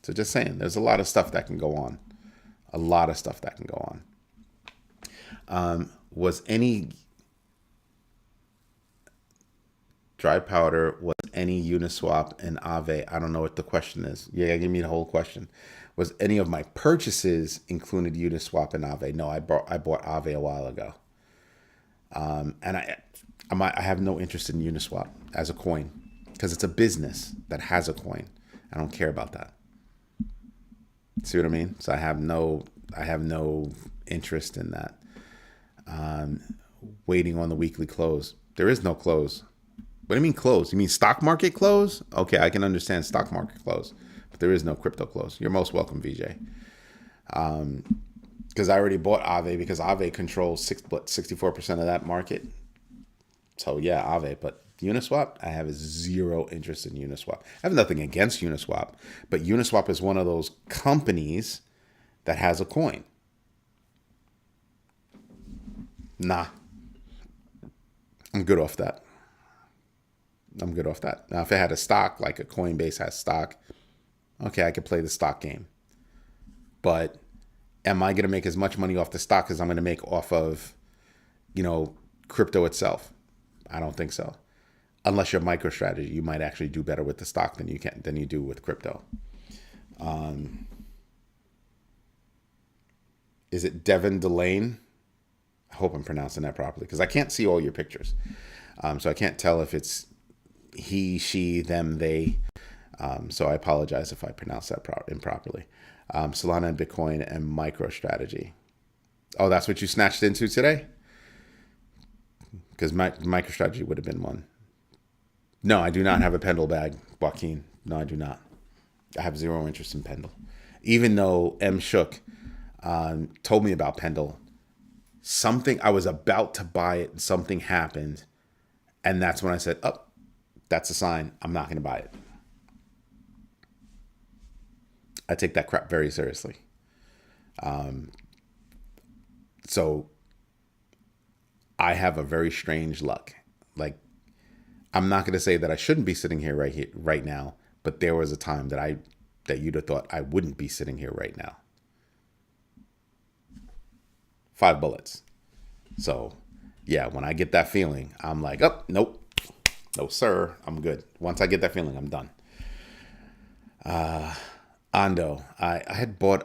So just saying, there's a lot of stuff that can go on. A lot of stuff that can go on. Was any dry powder, was any Uniswap and Aave? I don't know what the question is. Yeah, give me the whole question. Was any of my purchases included Uniswap and Aave? No, I bought Aave a while ago. And I have no interest in Uniswap as a coin because it's a business that has a coin. I don't care about that. See what I mean? So I have no interest in that. Waiting on the weekly close. There is no close. What do you mean close? You mean stock market close? Okay, I can understand stock market close, but there is no crypto close. You're most welcome, VJ. Because I already bought Aave because Aave controls 64% of that market. So yeah, Aave. But Uniswap, I have zero interest in Uniswap. I have nothing against Uniswap, but Uniswap is one of those companies that has a coin. Nah, I'm good off that. Now, if it had a stock, like a Coinbase has stock, okay, I could play the stock game. But am I going to make as much money off the stock as I'm going to make off of, crypto itself? I don't think so. Unless you're MicroStrategy, you might actually do better with the stock than you do with crypto. Is it Devin Delane? I hope I'm pronouncing that properly because I can't see all your pictures. So I can't tell if it's he, she, them, they. So I apologize if I pronounce that improperly. Solana and Bitcoin and MicroStrategy. Oh, that's what you snatched into today? Because MicroStrategy would have been one. No, I do not have a Pendle bag, Joaquin. No, I do not. I have zero interest in Pendle. Even though M. Shook told me about Pendle, I was about to buy it and something happened. And that's when I said, oh, that's a sign. I'm not going to buy it. I take that crap very seriously. So I have a very strange luck. Like, I'm not going to say that I shouldn't be sitting here right now, but there was a time that you'd have thought I wouldn't be sitting here right now. 5 bullets. So, yeah, when I get that feeling, I'm like, oh, nope. No, sir. I'm good. Once I get that feeling, I'm done. Ando. I had bought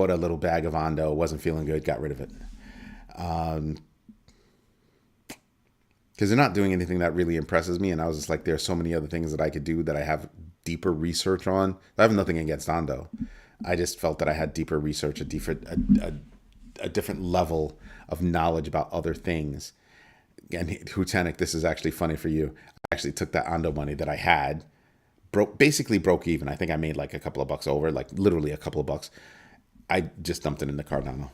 a little bag of Ando. Wasn't feeling good. Got rid of it. because they're not doing anything that really impresses me. And I was just like, there are so many other things that I could do that I have deeper research on. I have nothing against Ando. I just felt that I had deeper research, a different level of knowledge about other things. And Hutanic, this is actually funny for you. I actually took that Ando money that I had, basically broke even. I think I made like a couple of bucks over, like literally a couple of bucks. I just dumped it in the Cardano.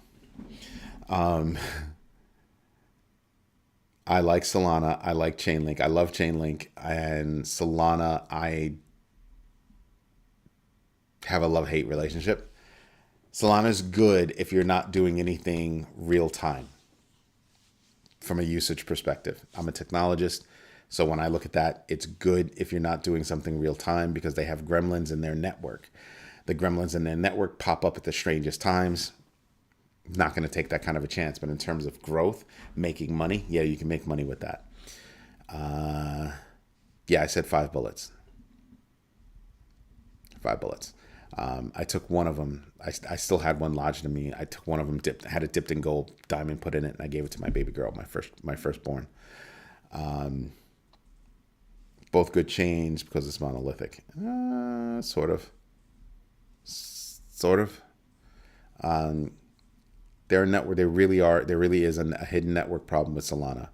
I like Solana. I like Chainlink. I love Chainlink. And Solana, I have a love-hate relationship. Solana's good if you're not doing anything real time from a usage perspective. I'm a technologist, so when I look at that, it's good if you're not doing something real time because they have gremlins in their network. The gremlins in their network pop up at the strangest times. Not going to take that kind of a chance, but in terms of growth, making money, yeah, you can make money with that. Yeah, I said 5 bullets. 5 bullets. I took one of them. I still had one lodged in me. I took one of them, had it dipped in gold, diamond put in it, and I gave it to my baby girl, my firstborn. Both good chains because it's monolithic. Sort of. They're a network. There really is a hidden network problem with Solana,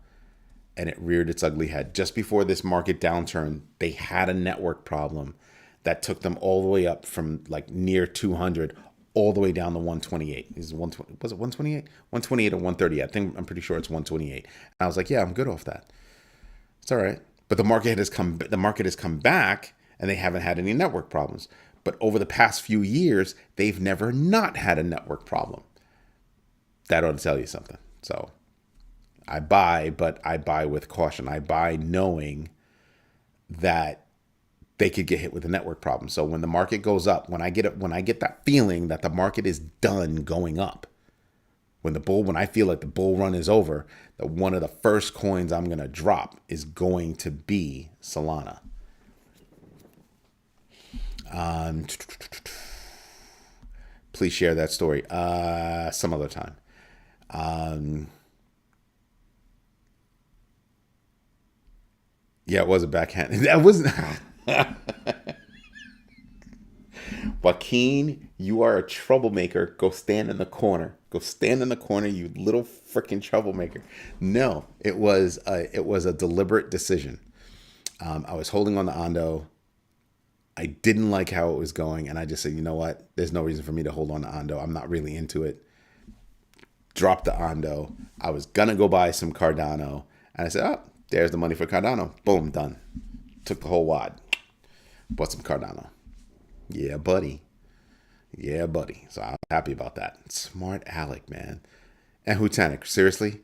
and it reared its ugly head just before this market downturn. They had a network problem that took them all the way up from like near 200 all the way down to 128. Was it 128? 128 or 130? I'm pretty sure it's 128. And I was like, yeah, I'm good off that. It's all right. But the market has come back, and they haven't had any network problems. But over the past few years, they've never not had a network problem. That ought to tell you something. So I buy, but I buy with caution. I buy knowing that they could get hit with a network problem. So when the market goes up, when I get that feeling that the market is done going up, when I feel like the bull run is over, that one of the first coins I'm going to drop is going to be Solana. Please share that story some other time. Yeah, it was a backhand. That wasn't. Joaquin, you are a troublemaker. Go stand in the corner. Go stand in the corner, you little freaking troublemaker. No, it was a deliberate decision. I was holding on to Ando. I didn't like how it was going, and I just said, you know what? There's no reason for me to hold on to Ando. I'm not really into it. Dropped the Ando. I was gonna go buy some Cardano, and I said, oh, there's the money for Cardano. Boom, done. Took the whole wad. Bought some Cardano. Yeah, buddy. Yeah, buddy. So I'm happy about that. Smart Alec, man. And Hutanic, seriously?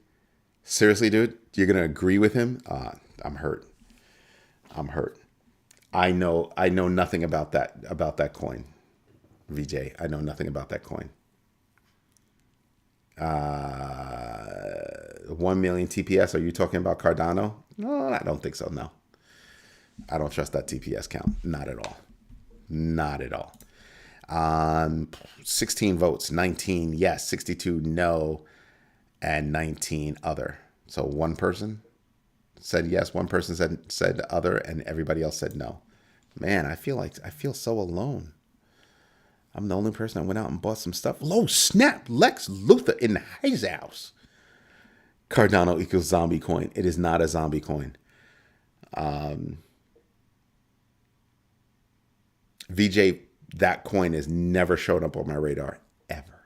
Seriously, dude? You're going to agree with him? I'm hurt. I know nothing about that coin. VJ, I know nothing about that coin. 1 million TPS. Are you talking about Cardano? No, I don't think so. No. I don't trust that TPS count. Not at all. Not at all. 16 votes, 19 yes, 62 no, and 19 other. So one person said yes, one person said other, and everybody else said no. Man, I feel so alone. I'm the only person that went out and bought some stuff. Low snap, Lex Luthor in his house. Cardano equals zombie coin. It is not a zombie coin. VJ, that coin has never showed up on my radar ever.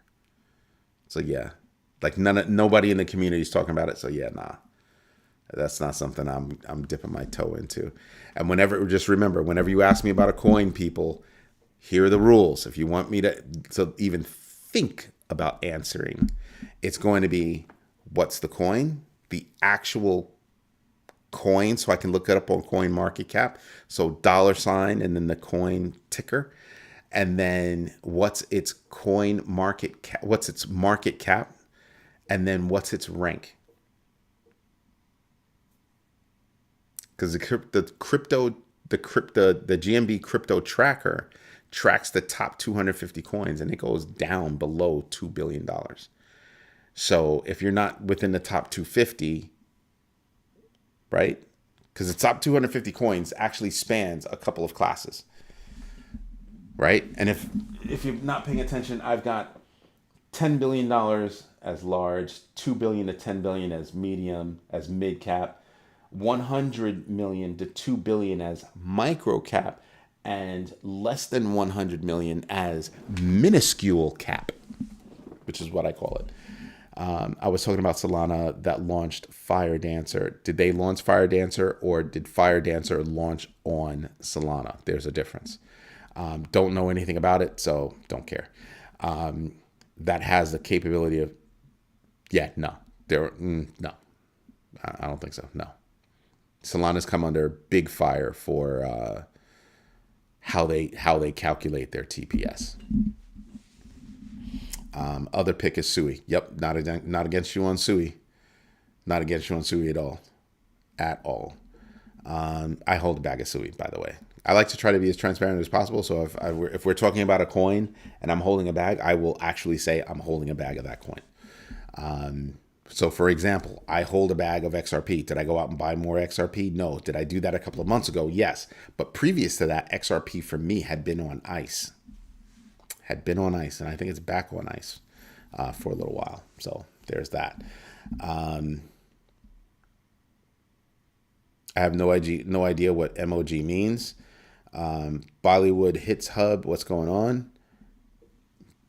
So yeah, like nobody in the community is talking about it. So yeah, nah, that's not something I'm dipping my toe into. And just remember, whenever you ask me about a coin, people, here are the rules. If you want me to even think about answering, it's going to be, what's the coin? The actual coin, so I can look it up on Coin Market Cap. So $ and then the coin ticker, and then what's its coin market cap? What's its market cap? And then what's its rank? Because the GMB crypto tracker tracks the top 250 coins, and it goes down below $2 billion. So if you're not within the top 250, right? Because the top 250 coins actually spans a couple of classes, right? And if you're not paying attention, I've got $10 billion as large, 2 billion to 10 billion as medium, as mid cap, 100 million to 2 billion as micro cap, and less than 100 million as minuscule cap, which is what I call it. I was talking about Solana that launched Fire Dancer. Did they launch Fire Dancer, or did Fire Dancer launch on Solana? There's a difference. Don't know anything about it, so don't care. That has the capability of, no, no, I don't think so. No, Solana's come under big fire for how they calculate their TPS. Other pick is Sui. Yep, not against you on Sui. Not against you on Sui at all. At all. I hold a bag of Sui, by the way. I like to try to be as transparent as possible. So if we're talking about a coin and I'm holding a bag, I will actually say I'm holding a bag of that coin. So for example, I hold a bag of XRP. Did I go out and buy more XRP? No. Did I do that a couple of months ago? Yes. But previous to that, XRP for me had been on ice. And I think it's back on ice for a little while. So there's that. I have no idea what MOG means. Bollywood hits hub. What's going on?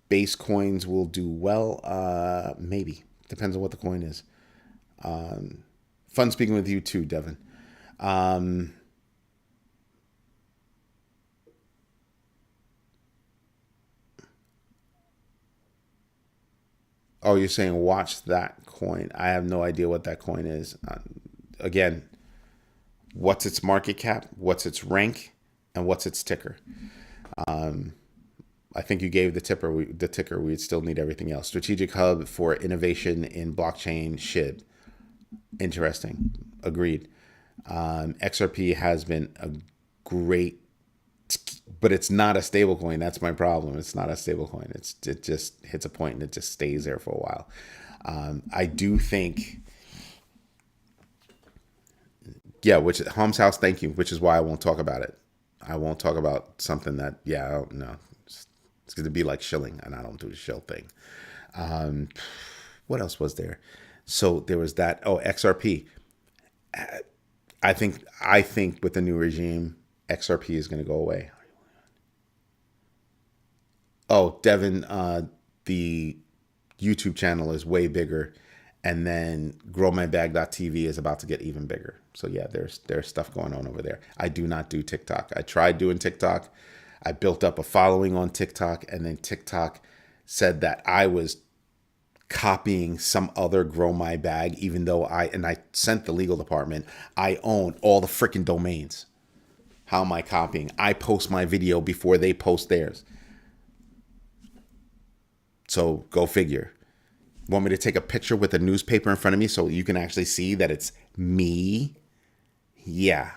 Base coins will do well. Maybe. Depends on what the coin is. Fun speaking with you too, Devin. Oh, you're saying watch that coin. I have no idea what that coin is. Again, what's its market cap? What's its rank? And what's its ticker? I think you gave the ticker. We'd still need everything else. Strategic hub for innovation in blockchain SHIB. Interesting. Agreed. XRP has been a great, but it's not a stable coin. That's my problem. It's not a stable coin. It just hits a point and it just stays there for a while. I do think, which Holmes House, thank you, which is why I won't talk about it. I won't talk about something that, I don't know. It's going to be like shilling, and I don't do the shill thing. What else was there? So there was that. Oh, XRP. I think with the new regime, XRP is going to go away. Oh, Devin, the YouTube channel is way bigger, and then growmybag.tv is about to get even bigger. So yeah, there's stuff going on over there. I do not do TikTok. I tried doing TikTok. I built up a following on TikTok, and then TikTok said that I was copying some other Grow My Bag, even though I sent the legal department. I own all the freaking domains. How am I copying? I post my video before they post theirs. So go figure. Want me to take a picture with a newspaper in front of me so you can actually see that it's me? Yeah.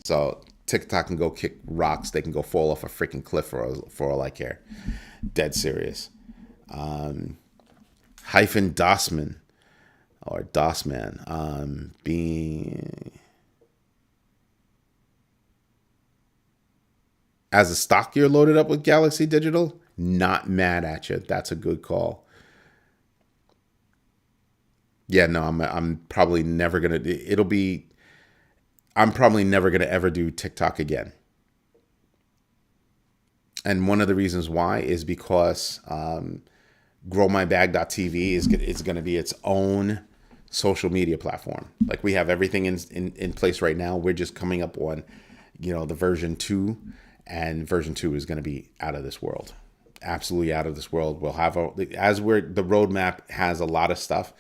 So TikTok can go kick rocks. They can go fall off a freaking cliff for all I care. Dead serious. Hyphen Dossman or Dossman being as a stock you're loaded up with Galaxy Digital. Not mad at you. That's a good call. Yeah, no, I'm probably never gonna. I'm probably never gonna ever do TikTok again. And one of the reasons why is because growmybag.tv is going to be its own social media platform. Like we have everything in place right now. We're just coming up on, the version 2, and version 2 is going to be out of this world. Absolutely out of this world. We'll have the roadmap has a lot of stuff.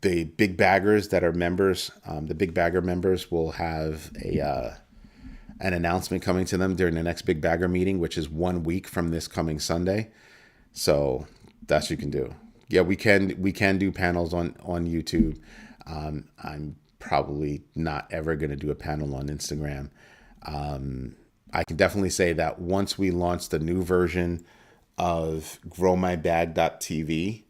The big baggers that are members, the big bagger members will have an announcement coming to them during the next big bagger meeting, which is 1 week from this coming Sunday. So that's what you can do. Yeah, we can do panels on YouTube. I'm probably not ever going to do a panel on Instagram. I can definitely say that once we launch the new version of growmybag.tv,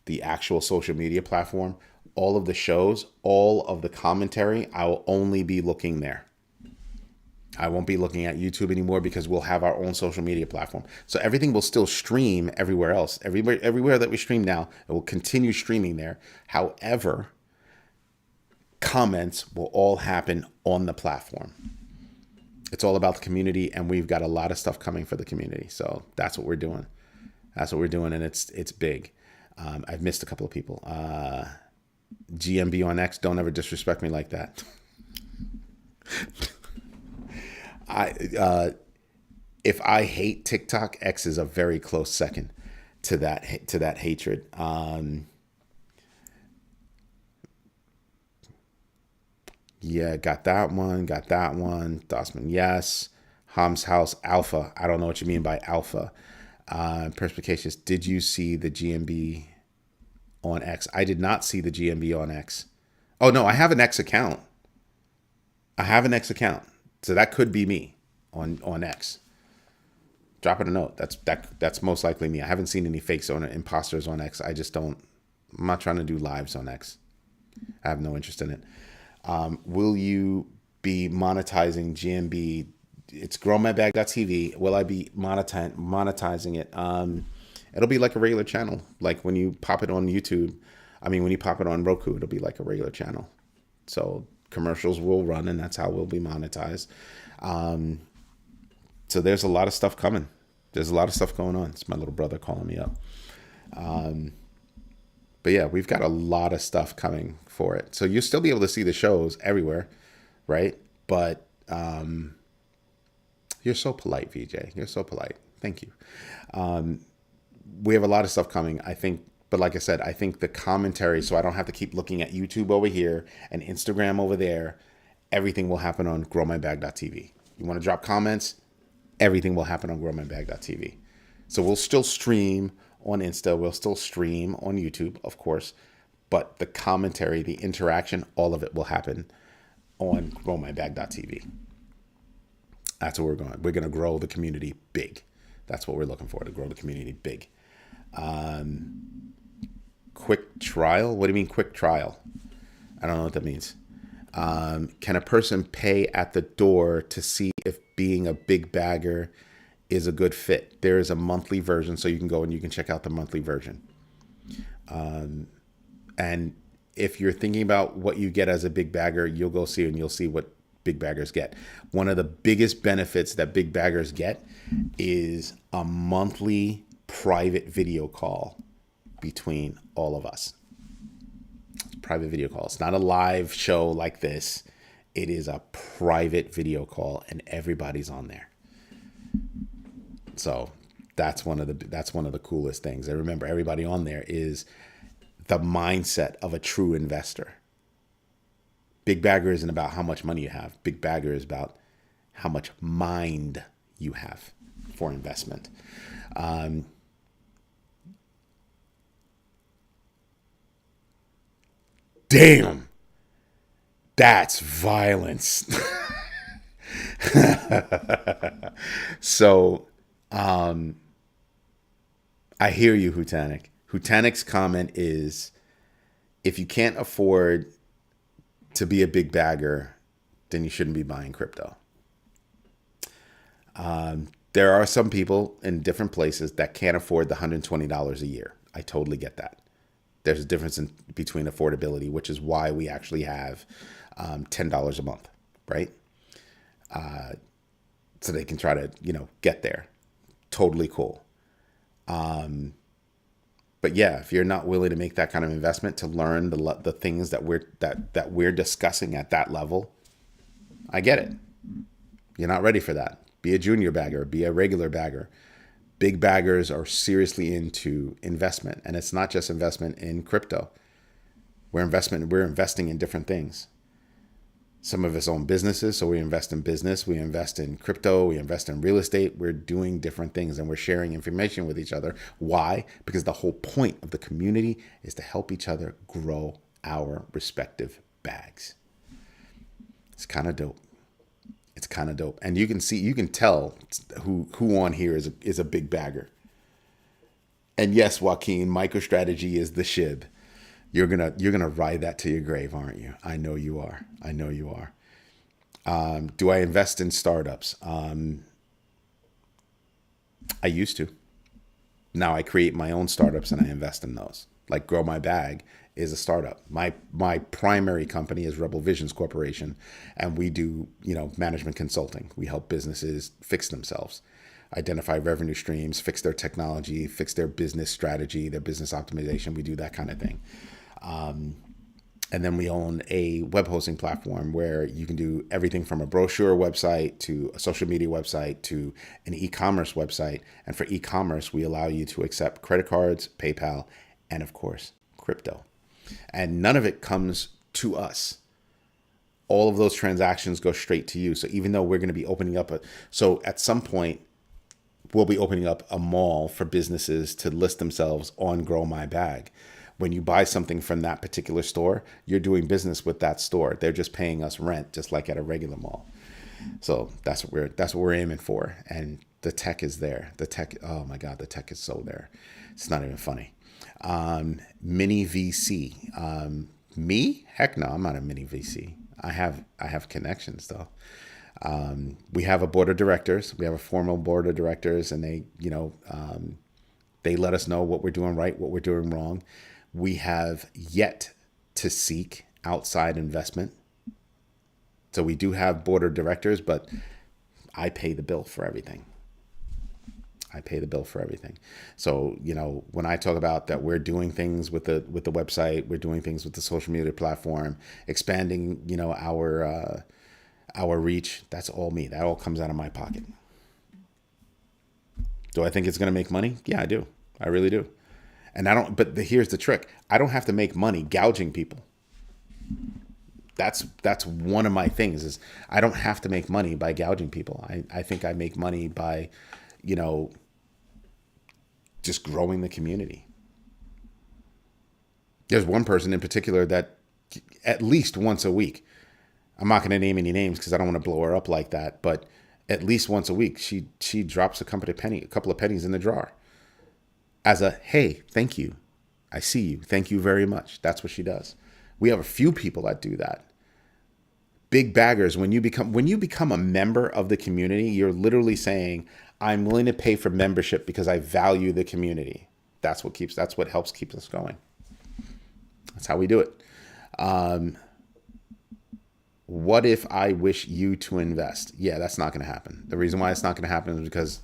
the actual social media platform, all of the shows, all of the commentary, I will only be looking there. I won't be looking at YouTube anymore because we'll have our own social media platform. So everything will still stream everywhere else. Everywhere that we stream now, it will continue streaming there. However, comments will all happen on the platform. It's all about the community, and we've got a lot of stuff coming for the community. So that's what we're doing. That's what we're doing, and it's big. I've missed a couple of people. GMB on X, don't ever disrespect me like that. If I hate TikTok, X is a very close second to that hatred. Yeah, got that one. Dossman, yes. Ham's House, Alpha. I don't know what you mean by Alpha. Perspicacious, did you see the GMB on X? I did not see the GMB on X. Oh, no, I have an X account. So that could be me on X. Drop it a note. That's most likely me. I haven't seen any fakes or imposters on X. I'm not trying to do lives on X. I have no interest in it. Will you be monetizing GMB? It's growmybag.tv. Will I be monetizing it? It'll be like a regular channel. Like when you pop it on YouTube, when you pop it on Roku, it'll be like a regular channel. So commercials will run, and that's how we'll be monetized. So there's a lot of stuff coming. There's a lot of stuff going on. It's my little brother calling me up. But yeah, we've got a lot of stuff coming for it. So you'll still be able to see the shows everywhere, right? But you're so polite, VJ. You're so polite. Thank you. We have a lot of stuff coming, I think. But like I said, I think the commentary, so I don't have to keep looking at YouTube over here and Instagram over there. Everything will happen on growmybag.tv. You want to drop comments? Everything will happen on growmybag.tv. So we'll still stream on Insta. We'll still stream on YouTube, of course. But the commentary, the interaction, all of it will happen on growmybag.tv. That's what we're going. We're going to grow the community big. That's what we're looking for, to grow the community big. Quick trial? What do you mean quick trial? I don't know what that means. Can a person pay at the door to see if being a big bagger is a good fit? There is a monthly version, so you can go and you can check out the monthly version. And if you're thinking about what you get as a big bagger, you'll go see and you'll see what big baggers get. One of the biggest benefits that big baggers get is a monthly private video call between all of us. It's a private video call. It's not a live show like this. It is a private video call, and everybody's on there. So that's one of the coolest things. And remember, everybody on there is the mindset of a true investor. Big bagger isn't about how much money you have. Big bagger is about how much mind you have for investment. Damn, that's violence. So, I hear you, Hutanik. Hutanik's comment is, if you can't afford to be a big bagger, then you shouldn't be buying crypto. There are some people in different places that can't afford the $120 a year. I totally get that. There's a difference between affordability, which is why we actually have $10 a month, right? So they can try to, get there. Totally cool. But yeah, if you're not willing to make that kind of investment to learn the things that we're discussing at that level, I get it. You're not ready for that. Be a junior bagger, be a regular bagger. Big baggers are seriously into investment, and it's not just investment in crypto. We're investing in different things. Some of us own businesses, so we invest in business, we invest in crypto, we invest in real estate. We're doing different things, and we're sharing information with each other. Why? Because the whole point of the community is to help each other grow our respective bags. It's kind of dope. And you can tell who on here is a big bagger. And yes, Joaquin, MicroStrategy is the SHIB. You're gonna ride that to your grave, aren't you? I know you are. I know you are. Do I invest in startups? I used to. Now I create my own startups and I invest in those. Like Grow My Bag is a startup. My primary company is Rebel Visions Corporation, and we do management consulting. We help businesses fix themselves, identify revenue streams, fix their technology, fix their business strategy, their business optimization. We do that kind of thing. And then we own a web hosting platform where you can do everything from a brochure website to a social media website to an e-commerce website. And for e-commerce, we allow you to accept credit cards, PayPal, and of course, crypto. And none of it comes to us. All of those transactions go straight to you. So even though we're going to be opening up so at some point, we'll be opening up a mall for businesses to list themselves on Grow My Bag. When you buy something from that particular store, you're doing business with that store. They're just paying us rent, just like at a regular mall. So that's what we're aiming for. And the tech is there. The tech, oh my God, the tech is so there. It's not even funny. Mini VC. Me? Heck no, I'm not a mini VC. I have connections though. We have a board of directors. We have a formal board of directors, and they let us know what we're doing right, what we're doing wrong. We have yet to seek outside investment. So we do have board of directors, but I pay the bill for everything. I pay the bill for everything. So, when I talk about that, we're doing things with the website, we're doing things with the social media platform, expanding, our reach. That's all me. That all comes out of my pocket. Do I think it's going to make money? Yeah, I do. I really do. And but here's the trick. I don't have to make money gouging people. That's one of my things is I don't have to make money by gouging people. I think I make money by, just growing the community. There's one person in particular that at least once a week, I'm not going to name any names because I don't want to blow her up like that, but at least once a week, she drops a couple of pennies in the drawer as a, hey, thank you. I see you. Thank you very much. That's what she does. We have a few people that do that. Big baggers, when you become a member of the community, you're literally saying, I'm willing to pay for membership because I value the community. That's what helps keep us going. That's how we do it. What if I wish you to invest? Yeah, that's not going to happen. The reason why it's not going to happen is because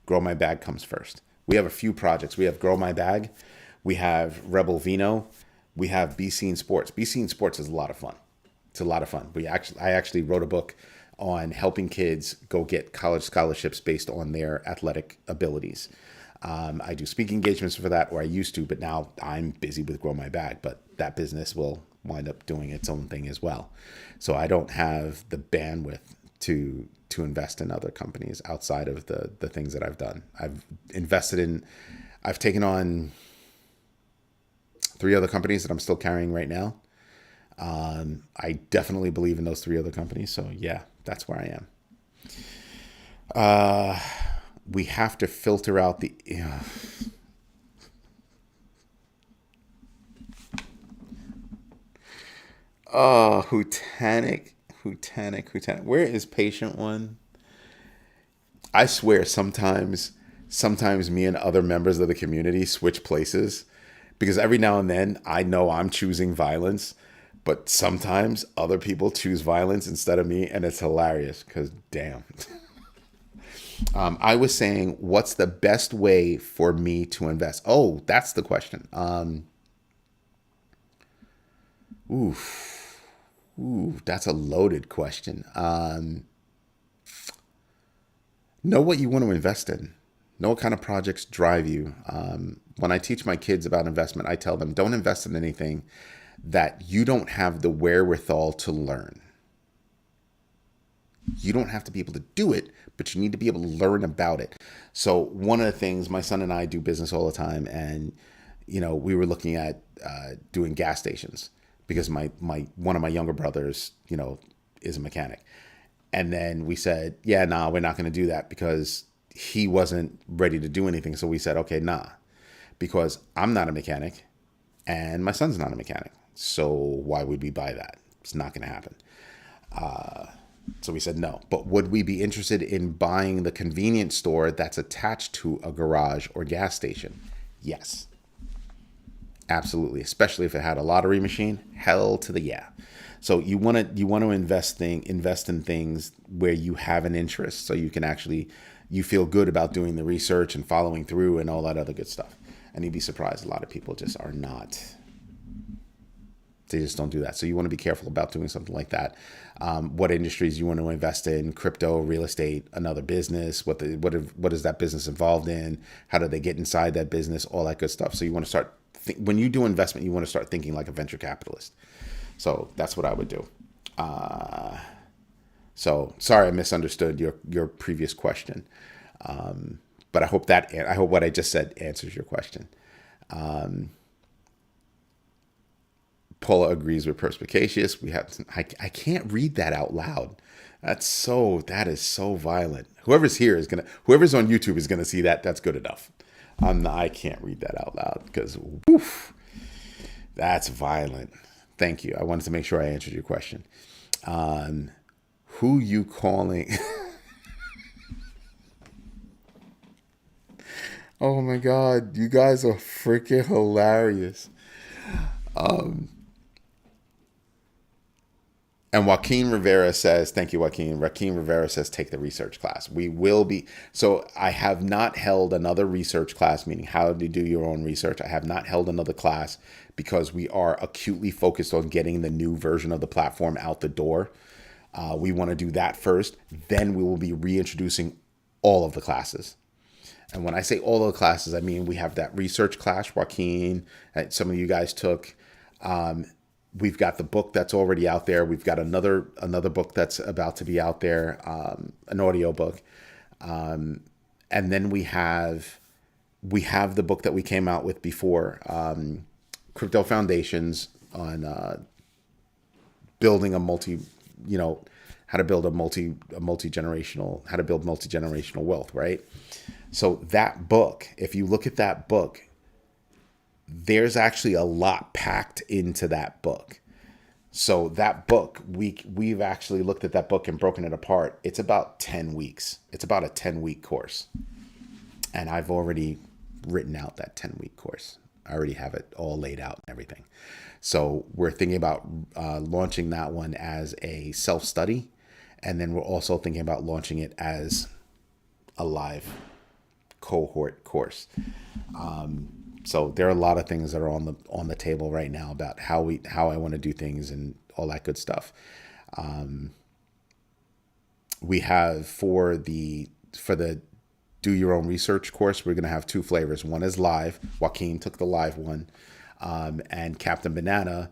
Grow My Bag comes first. We have a few projects. We have Grow My Bag. We have Rebel Vino. We have Be Seen Sports. Be Seen Sports is a lot of fun. It's a lot of fun. I actually wrote a book on helping kids go get college scholarships based on their athletic abilities. I do speaking engagements for that, or I used to, but now I'm busy with Grow My Bag. But that business will wind up doing its own thing as well. So I don't have the bandwidth to invest in other companies outside of the things that I've done. I've taken on 3 other companies that I'm still carrying right now. I definitely believe in those 3 other companies. So yeah, that's where I am. We have to filter out the... Oh, Hutanic. Where is Patient One? I swear sometimes me and other members of the community switch places because every now and then I know I'm choosing violence, but sometimes other people choose violence instead of me, and it's hilarious because damn. I was saying, what's the best way for me to invest? Oh, that's the question. That's a loaded question. Know what you want to invest in. Know what kind of projects drive you. When I teach my kids about investment, I tell them, don't invest in anything that you don't have the wherewithal to learn. You don't have to be able to do it, but you need to be able to learn about it. So one of the things, my son and I do business all the time, and we were looking at doing gas stations because one of my younger brothers, is a mechanic. And then we said, yeah, nah, we're not going to do that because he wasn't ready to do anything. So we said, okay, nah, because I'm not a mechanic and my son's not a mechanic. So why would we buy that? It's not going to happen. So we said no. But would we be interested in buying the convenience store that's attached to a garage or gas station? Yes. Absolutely. Especially if it had a lottery machine. Hell to the yeah. So you want to invest in things where you have an interest, so you can actually, you feel good about doing the research and following through and all that other good stuff. And you'd be surprised, a lot of people just are not. They just don't do that. So you want to be careful about doing something like that. What industries you want to invest in: crypto, real estate, another business. What is that business involved in? How do they get inside that business? All that good stuff. So you want to start when you do investment, you want to start thinking like a venture capitalist. So that's what I would do. So sorry, I misunderstood your previous question. But I hope what I just said answers your question. Paula agrees with perspicacious. I can't read that out loud. That is so violent. Whoever's on YouTube is gonna see that. That's good enough. I can't read that out loud because woof, that's violent. Thank you. I wanted to make sure I answered your question. Who you calling? Oh my God, you guys are freaking hilarious. And Joaquin Rivera says, thank you, Joaquin. Joaquin Rivera says, take the research class. We will be. So I have not held another research class, meaning how to do your own research. I have not held another class because we are acutely focused on getting the new version of the platform out the door. We want to do that first. Then we will be reintroducing all of the classes. And when I say all of the classes, I mean we have that research class, Joaquin, that some of you guys took. We've got the book that's already out there. We've got another book that's about to be out there, an audio book. And then we have the book that we came out with before, Crypto Foundations on building a how to build multi-generational wealth, right? So that book, if you look at that book, there's actually a lot packed into that book. So that book, we've actually looked at that book and broken it apart. It's about 10 weeks. It's about a 10-week course. And I've already written out that 10-week course. I already have it all laid out and everything. So we're thinking about launching that one as a self-study. And then we're also thinking about launching it as a live cohort course. So there are a lot of things that are on the table right now about how I want to do things and all that good stuff. We have for the do your own research course, we're going to have two flavors. One is live. Joaquin took the live one, and Captain Banana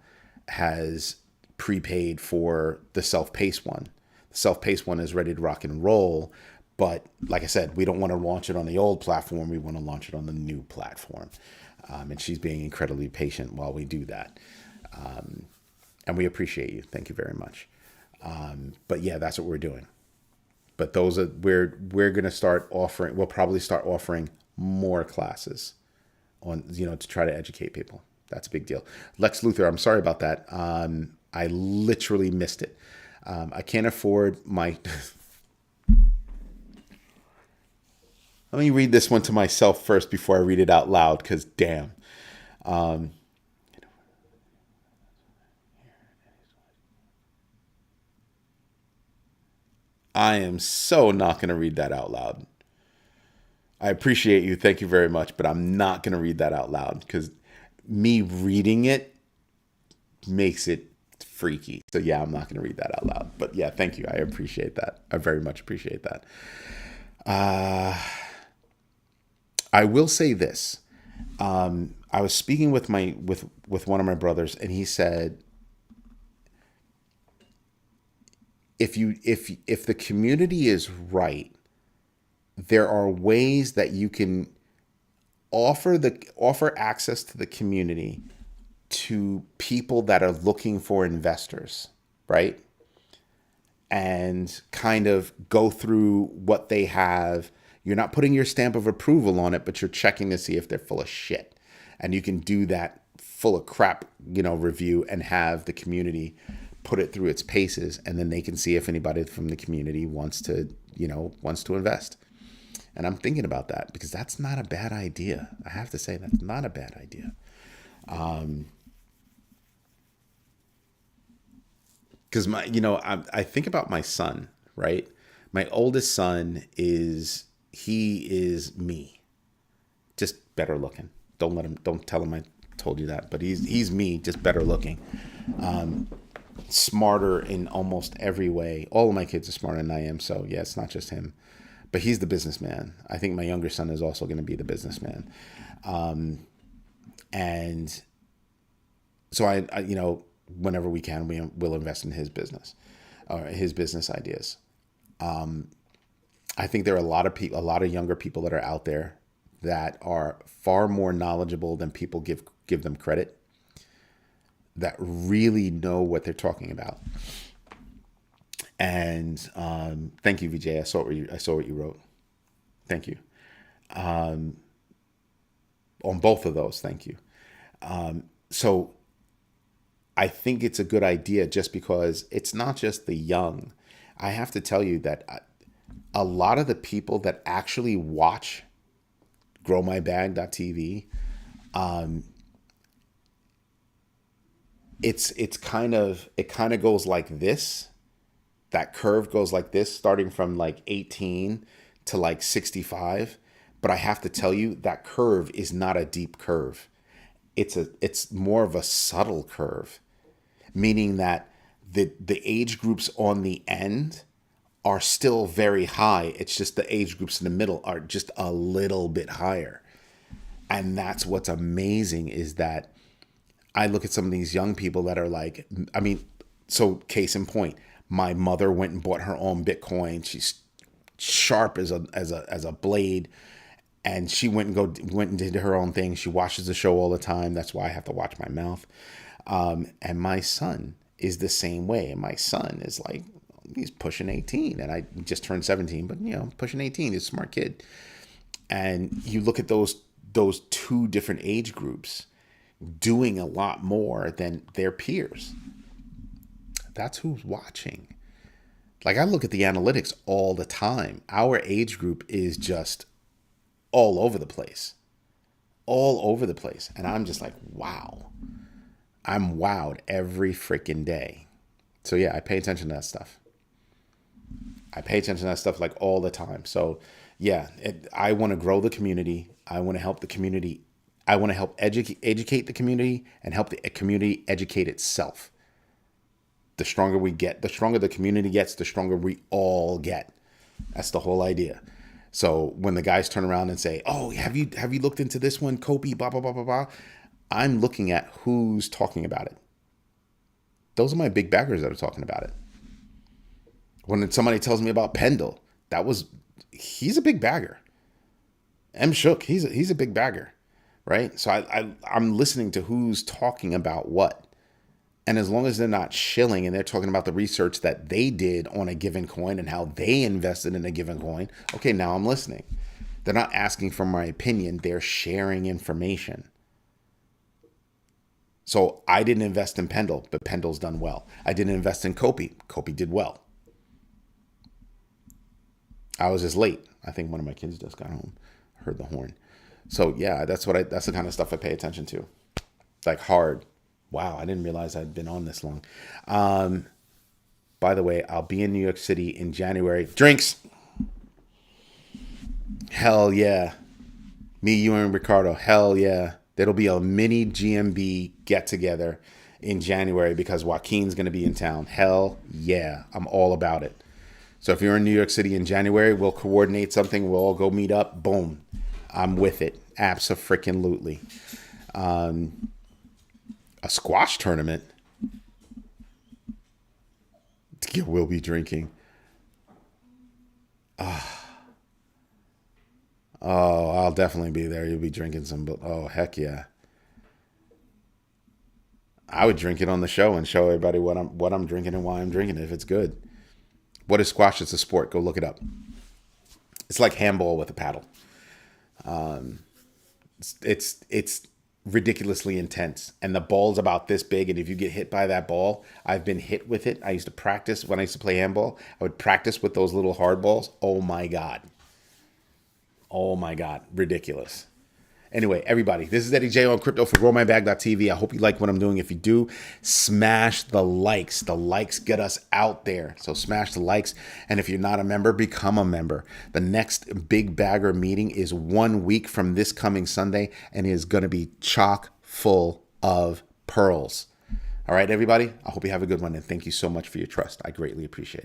has prepaid for the self-paced one. The self-paced one is ready to rock and roll. But like I said, we don't want to launch it on the old platform. We want to launch it on the new platform. And she's being incredibly patient while we do that. And we appreciate you. Thank you very much. But yeah, that's what we're doing. But we're going to start offering, we'll probably start offering more classes on, to try to educate people. That's a big deal. Lex Luthor, I'm sorry about that. I literally missed it. I can't afford my... Let me read this one to myself first before I read it out loud, because damn. I am so not going to read that out loud. I appreciate you. Thank you very much. But I'm not going to read that out loud because me reading it makes it freaky. So yeah, I'm not going to read that out loud. But yeah, thank you. I appreciate that. I very much appreciate that. I will say this. I was speaking with one of my brothers, and he said, if the community is right, there are ways that you can offer access to the community to people that are looking for investors, right? And kind of go through what they have. You're not putting your stamp of approval on it, but you're checking to see if they're full of shit. And you can do that full of crap, review, and have the community put it through its paces, and then they can see if anybody from the community wants to invest. And I'm thinking about that because that's not a bad idea. I have to say that's not a bad idea. Because I think about my son, right? My oldest son he is me, just better looking. Don't tell him I told you that, but he's me, just better looking. Smarter in almost every way. All of my kids are smarter than I am, so yeah, it's not just him. But he's the businessman. I think my younger son is also going to be the businessman. And so I whenever we can, we'll invest in his business or his business ideas. I think there are a lot of younger people that are out there that are far more knowledgeable than people give them credit, that really know what they're talking about. And thank you, VJ. I saw what you wrote. Thank you. On both of those, thank you. So I think it's a good idea just because it's not just the young. I have to tell you that a lot of the people that actually watch growmybag.tv, it kind of goes like this. That curve goes like this, starting from like 18 to like 65. But I have to tell you, that curve is not a deep curve. It's more of a subtle curve, meaning that the age groups on the end are still very high. It's just the age groups in the middle are just a little bit higher. And that's what's amazing, is that I look at some of these young people that are like, so case in point, my mother went and bought her own Bitcoin. She's sharp as a blade. And she went and did her own thing. She watches the show all the time. That's why I have to watch my mouth. And my son is the same way. And my son is like, he's pushing 18. And I just turned 17, but pushing 18. He's a smart kid. And you look at those two different age groups doing a lot more than their peers. That's who's watching. Like, I look at the analytics all the time. Our age group is just all over the place. And I'm just like, wow. I'm wowed every freaking day. So yeah, I pay attention to that stuff. Like all the time. So yeah, I want to grow the community. I want to help the community. I want to help educate the community and help the community educate itself. The stronger we get, the stronger the community gets, the stronger we all get. That's the whole idea. So when the guys turn around and say, "Oh, have you looked into this one, Kobe, blah, blah, blah, blah, blah," I'm looking at who's talking about it. Those are my big baggers that are talking about it. When somebody tells me about Pendle, he's a big bagger. M. Shook, he's a big bagger, right? So I'm listening to who's talking about what. And as long as they're not shilling and they're talking about the research that they did on a given coin and how they invested in a given coin, okay, now I'm listening. They're not asking for my opinion. They're sharing information. So I didn't invest in Pendle, but Pendle's done well. I didn't invest in Kobe. Kobe did well. I was just late. I think one of my kids just got home, heard the horn. So yeah, that's the kind of stuff I pay attention to. Like hard. Wow, I didn't realize I'd been on this long. By the way, I'll be in New York City in January. Drinks. Hell yeah. Me, you, and Ricardo. Hell yeah. There'll be a mini GMB get-together in January because Joaquin's going to be in town. Hell yeah. I'm all about it. So if you're in New York City in January, we'll coordinate something. We'll all go meet up. Boom. I'm with it. Abso-freaking-lutely. A squash tournament? We'll be drinking. Oh, I'll definitely be there. You'll be drinking some. Oh, heck yeah. I would drink it on the show and show everybody what I'm drinking and why I'm drinking it if it's good. What is squash? It's a sport. Go look it up. It's like handball with a paddle. It's ridiculously intense, and the ball's about this big, and if you get hit by that ball, I've been hit with it. I used to practice when I used to play handball. I would practice with those little hard balls. Oh my god. Oh my god, ridiculous. Anyway, everybody, this is Eddie J on crypto for growmybag.tv. I hope you like what I'm doing. If you do, smash the likes. The likes get us out there. So smash the likes. And if you're not a member, become a member. The next Big Bagger meeting is 1 week from this coming Sunday, and it is going to be chock full of pearls. All right, everybody, I hope you have a good one, and thank you so much for your trust. I greatly appreciate it.